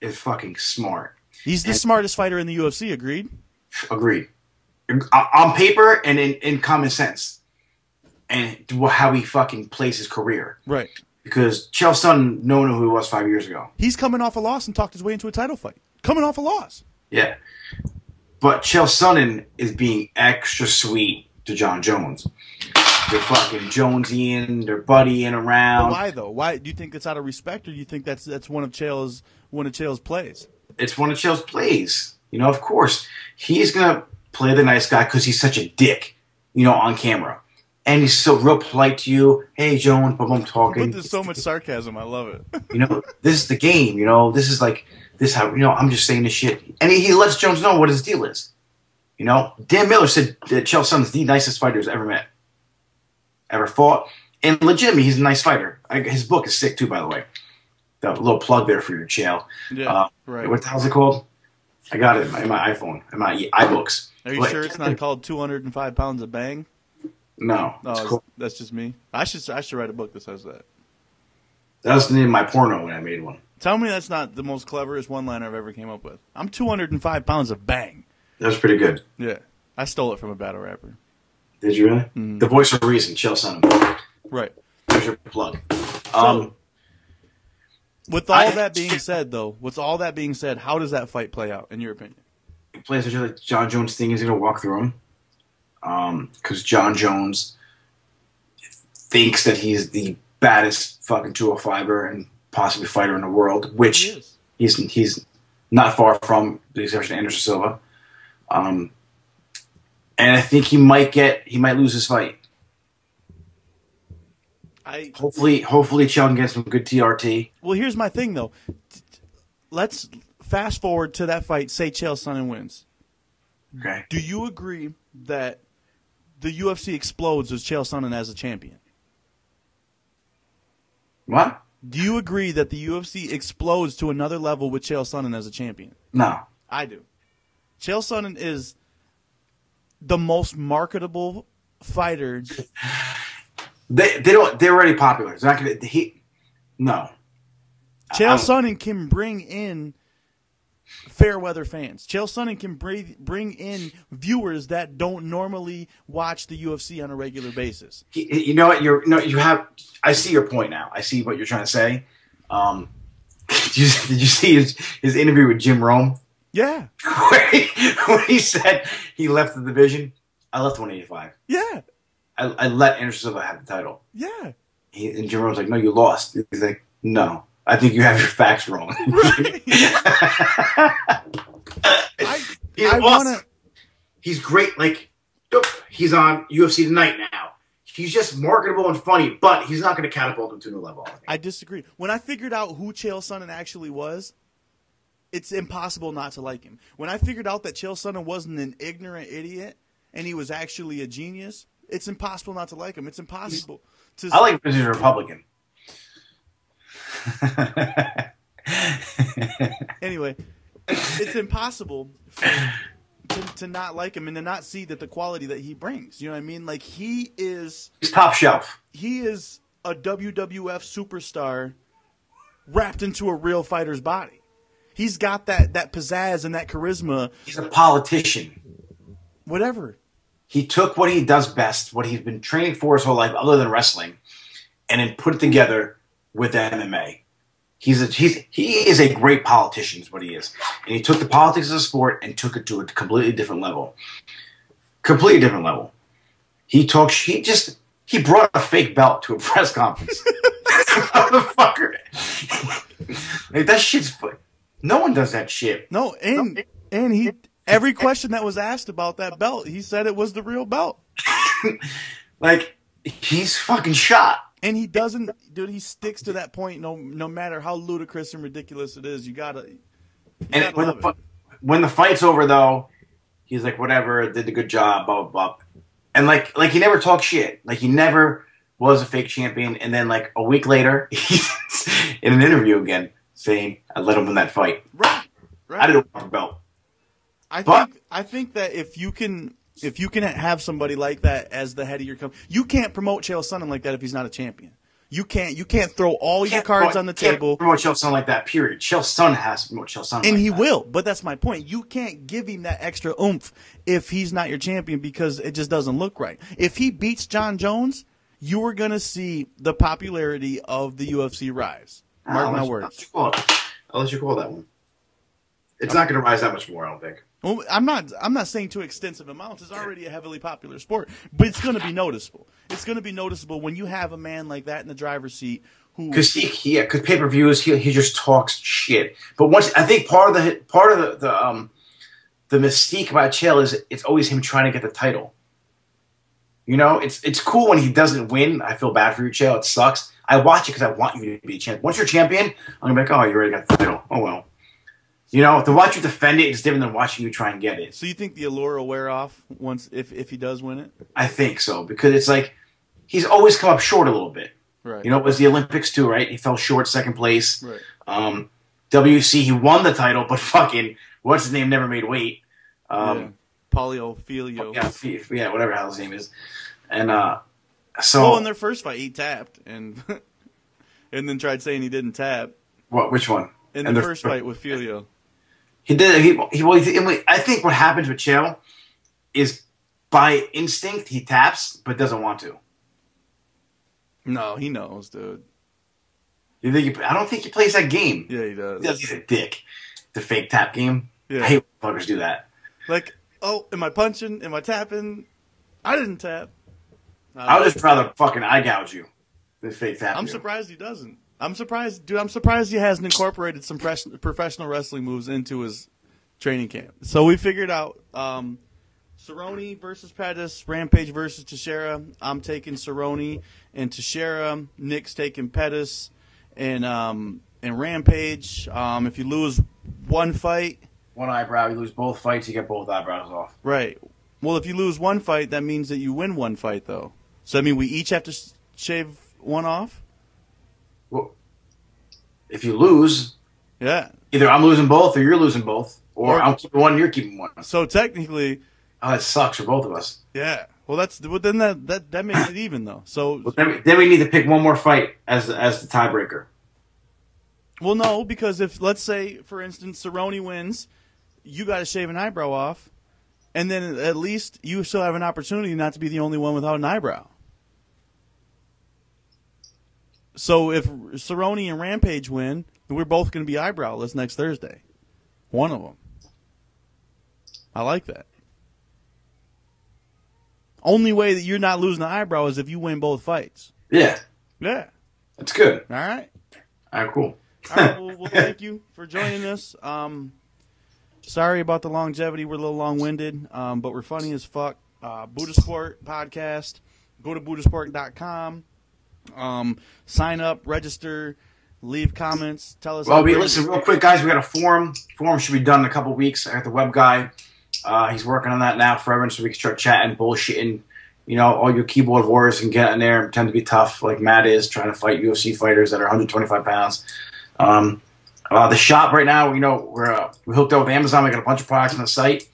B: is fucking smart.
A: He's the smartest fighter in the UFC. Agreed.
B: Agreed. On paper and in common sense, and how he fucking plays his career.
A: Right.
B: Because Chael Sonnen, no one knew who he was 5 years ago.
A: He's coming off a loss and talked his way into a title fight. Coming off a loss.
B: Yeah. But Chael Sonnen is being extra sweet to John Jones. They're fucking Jonesy-ing, they're buddying around.
A: But why though? Why do you think it's out of respect, or do you think that's one of Chael's plays?
B: It's one of Chael's plays. You know, of course, he's gonna play the nice guy because he's such a dick. You know, on camera, and he's so real polite to you. Hey, Jones, but I'm talking.
A: But there's so much sarcasm. I love it.
B: You know, this is the game. You know, this is like. This how I'm just saying this shit, and he lets Jones know what his deal is. You know, Dan Miller said that Chael Sonnen's the nicest fighter he's ever met, ever fought, and legitimately he's a nice fighter. His book is sick too, by the way. The little plug there for your Chael.
A: Yeah, right.
B: What the hell's it called? I got it in my iPhone, in my iBooks.
A: Are you sure it's not called 205 Pounds of Bang?
B: No, cool.
A: That's just me. I should write a book that says that.
B: That was the name of my porno when I made one.
A: Tell me that's not the most cleverest one-liner I've ever came up with. I'm 205 pounds of bang.
B: That was pretty good.
A: Yeah. I stole it from a battle rapper.
B: Did you really? Mm-hmm. The voice of reason, Chael Sonnen.
A: Right.
B: There's your plug.
A: With all that being said, how does that fight play out, in your opinion?
B: It plays just like John Jones thing is going to walk through him. Because John Jones thinks that he's the baddest fucking 205er and possibly fighter in the world, which he's not far from, the exception of Anderson Silva. And I think he might lose his fight. Hopefully Chael can get some good TRT.
A: Well, here's my thing though. Let's fast forward to that fight. Say Chael Sonnen wins.
B: Okay.
A: Do you agree that the UFC explodes with Chael Sonnen as a champion?
B: What?
A: Do you agree that the UFC explodes to another level with Chael Sonnen as a champion?
B: No.
A: I do. Chael Sonnen is the most marketable fighter.
B: They're already popular. They're not gonna. No.
A: Chael Sonnen can bring in fair weather fans. Chael Sonnen can bring in viewers that don't normally watch the UFC on a regular basis.
B: You know what? I see your point now. I see what you're trying to say. Did you see his interview with Jim Rome?
A: Yeah.
B: When he said he left the division, I left 185.
A: Yeah.
B: I let Anderson Silva have the title.
A: Yeah.
B: And Jim Rome's like, no, you lost. He's like, no, I think you have your facts wrong.
A: Right.
B: He's
A: I
B: awesome.
A: want to.
B: He's great. Like, he's on UFC Tonight now. He's just marketable and funny, but he's not going to catapult him to a new level.
A: I disagree. When I figured out who Chael Sonnen actually was, it's impossible not to like him. When I figured out that Chael Sonnen wasn't an ignorant idiot and he was actually a genius, it's impossible not to like him. It's impossible to.
B: I like him because he's a Republican.
A: Anyway, it's impossible to not like him and to not see that the quality that he brings. You know what I mean? Like he's
B: top shelf.
A: He is a WWF superstar wrapped into a real fighter's body. He's got that pizzazz and that charisma.
B: He's a politician.
A: Whatever.
B: He took what he does best, what he's been training for his whole life, other than wrestling, and then put it together with MMA. He is a great politician, is what he is. And he took the politics of the sport and took it to a completely different level. Completely different level. He brought a fake belt to a press conference. Motherfucker. Like, that shit's no one does that shit.
A: No, and he every question that was asked about that belt, he said it was the real belt.
B: Like, he's fucking shot.
A: And he doesn't, dude. He sticks to that point, no matter how ludicrous and ridiculous it is. You gotta.
B: And when the fight's over, though, he's like, "Whatever, did a good job." Blah blah blah. And like he never talked shit. Like he never was a fake champion. And then like a week later, he's in an interview again saying, "I let him win that fight."
A: Right.
B: I didn't want the belt.
A: I think that if you can have somebody like that as the head of your company, you can't promote Chael Sonnen like that if he's not a champion. You can't throw all your cards on the table.
B: Can't promote Chael Sonnen like that. Period. Chael Sonnen has to promote Chael Sonnen,
A: and
B: like
A: he
B: that.
A: will. But that's my point. You can't give him that extra oomph if he's not your champion because it just doesn't look right. If he beats John Jones, you are gonna see the popularity of the UFC rise. Mark my words.
B: I'll let you call that one. It's not going to rise that much more, I don't think.
A: Well, I'm not saying to extensive amounts. It's already a heavily popular sport, but it's going to be noticeable. It's going to be noticeable when you have a man like that in the driver's seat who.
B: Because pay-per-views, he just talks shit. But I think part of the mystique about Chael is it's always him trying to get the title. You know, it's cool when he doesn't win. I feel bad for you, Chael. It sucks. I watch it because I want you to be a champion. Once you're a champion, I'm gonna be like, oh, you already got the title. Oh well. You know, to watch you defend it is different than watching you try and get it.
A: So you think the allure will wear off once if he does win it?
B: I think so, because it's like he's always come up short a little bit.
A: Right.
B: You know, it was the Olympics too, right? He fell short, second place.
A: Right.
B: WC, he won the title, but fucking what's his name never made weight.
A: Polio, Filio.
B: Yeah, whatever the hell his name is. And so.
A: Well, in their first fight, he tapped and and then tried saying he didn't tap.
B: What? Which one?
A: In the first fight with Filio.
B: He did. I think what happens with Chael is by instinct he taps, but doesn't want to.
A: No, he knows, dude.
B: I don't think he plays that game.
A: Yeah, he does.
B: He's a dick. The fake tap game.
A: Yeah.
B: I hate when fuckers do that.
A: Like, oh, am I punching? Am I tapping? I didn't tap.
B: I would just rather fucking eye gouge you than fake tap.
A: I'm surprised he doesn't. I'm surprised, dude. I'm surprised he hasn't incorporated some professional wrestling moves into his training camp. So we figured out Cerrone versus Pettis, Rampage versus Teixeira. I'm taking Cerrone and Teixeira. Nick's taking Pettis and Rampage. If you lose one fight,
B: one eyebrow, you lose both fights, you get both eyebrows off.
A: Right. Well, if you lose one fight, that means that you win one fight, though. So I mean, we each have to shave one off.
B: Well, if you lose,
A: yeah,
B: either I'm losing both or you're losing both, or I'm keeping one and you're keeping one.
A: So technically,
B: that sucks for both of us.
A: Yeah. Well, then that makes it even though. So
B: then we need to pick one more fight as the tiebreaker.
A: Well, no, because if let's say for instance Cerrone wins, you got to shave an eyebrow off, and then at least you still have an opportunity not to be the only one without an eyebrow. So if Cerrone and Rampage win, we're both going to be eyebrowless next Thursday. One of them. I like that. Only way that you're not losing the eyebrow is if you win both fights.
B: Yeah.
A: Yeah.
B: That's good.
A: All right.
B: All right, cool.
A: All right, well, thank you for joining us. Sorry about the longevity. We're a little long-winded, but we're funny as fuck. Buddha Sport podcast. Go to BuddhaSport.com. Sign up, register, leave comments, tell us.
B: Well, listen, real quick, guys. We got a forum. Forum should be done in a couple weeks. I got the web guy. He's working on that now forever, so we can start chatting, bullshitting. You know, all your keyboard warriors can get in there and pretend to be tough, like Matt is, trying to fight UFC fighters that are 125 pounds. The shop right now, you know, we're hooked up with Amazon. We got a bunch of products on the site.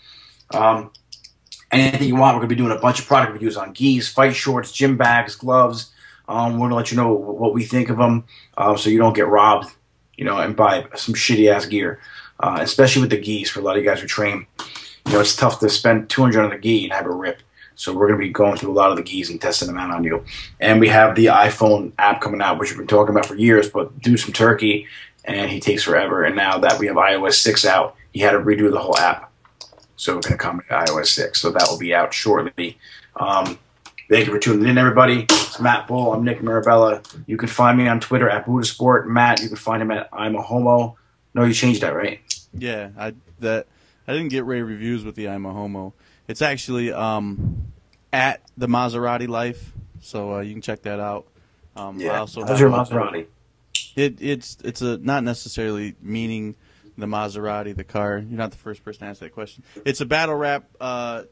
B: Anything you want, we're going to be doing a bunch of product reviews on gis, fight shorts, gym bags, gloves. We're going to let you know what we think of them, so you don't get robbed, you know, and buy some shitty ass gear, especially with the gis. For a lot of you guys who train, you know, it's tough to spend $200 on a gi and have it rip. So we're going to be going through a lot of the gis and testing them out on you. And we have the iPhone app coming out, which we've been talking about for years, but due some turkey, and he takes forever. And now that we have iOS 6 out, he had to redo the whole app. So we're going to come to iOS 6. So that will be out shortly. Thank you for tuning in, everybody. It's Matt Bull. I'm Nick Marabella. You can find me on Twitter at Buddha Sport. Matt, you can find him at I'm a Homo. No, you changed that, right?
A: Yeah, I didn't get rave reviews with the I'm a Homo. It's actually at the Maserati Life, so you can check that out.
B: Yeah.
A: I also
B: how's your Maserati?
A: It's not necessarily meaning the Maserati, the car. You're not the first person to ask that question. It's a battle rap podcast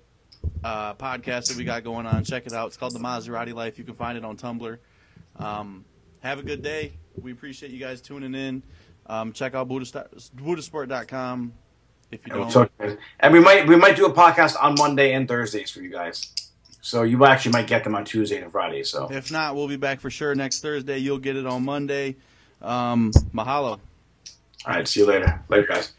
A: that we got going on. Check it out. It's called the Maserati Life. You can find it on Tumblr. Have a good day. We appreciate you guys tuning in. Check out BuddhaSport.com. If you don't.
B: And we might do a podcast on Monday and Thursdays for you guys. So you actually might get them on Tuesday and Friday. So
A: if not, we'll be back for sure next Thursday. You'll get it on Monday. Mahalo.
B: All right. See you later. Later, guys.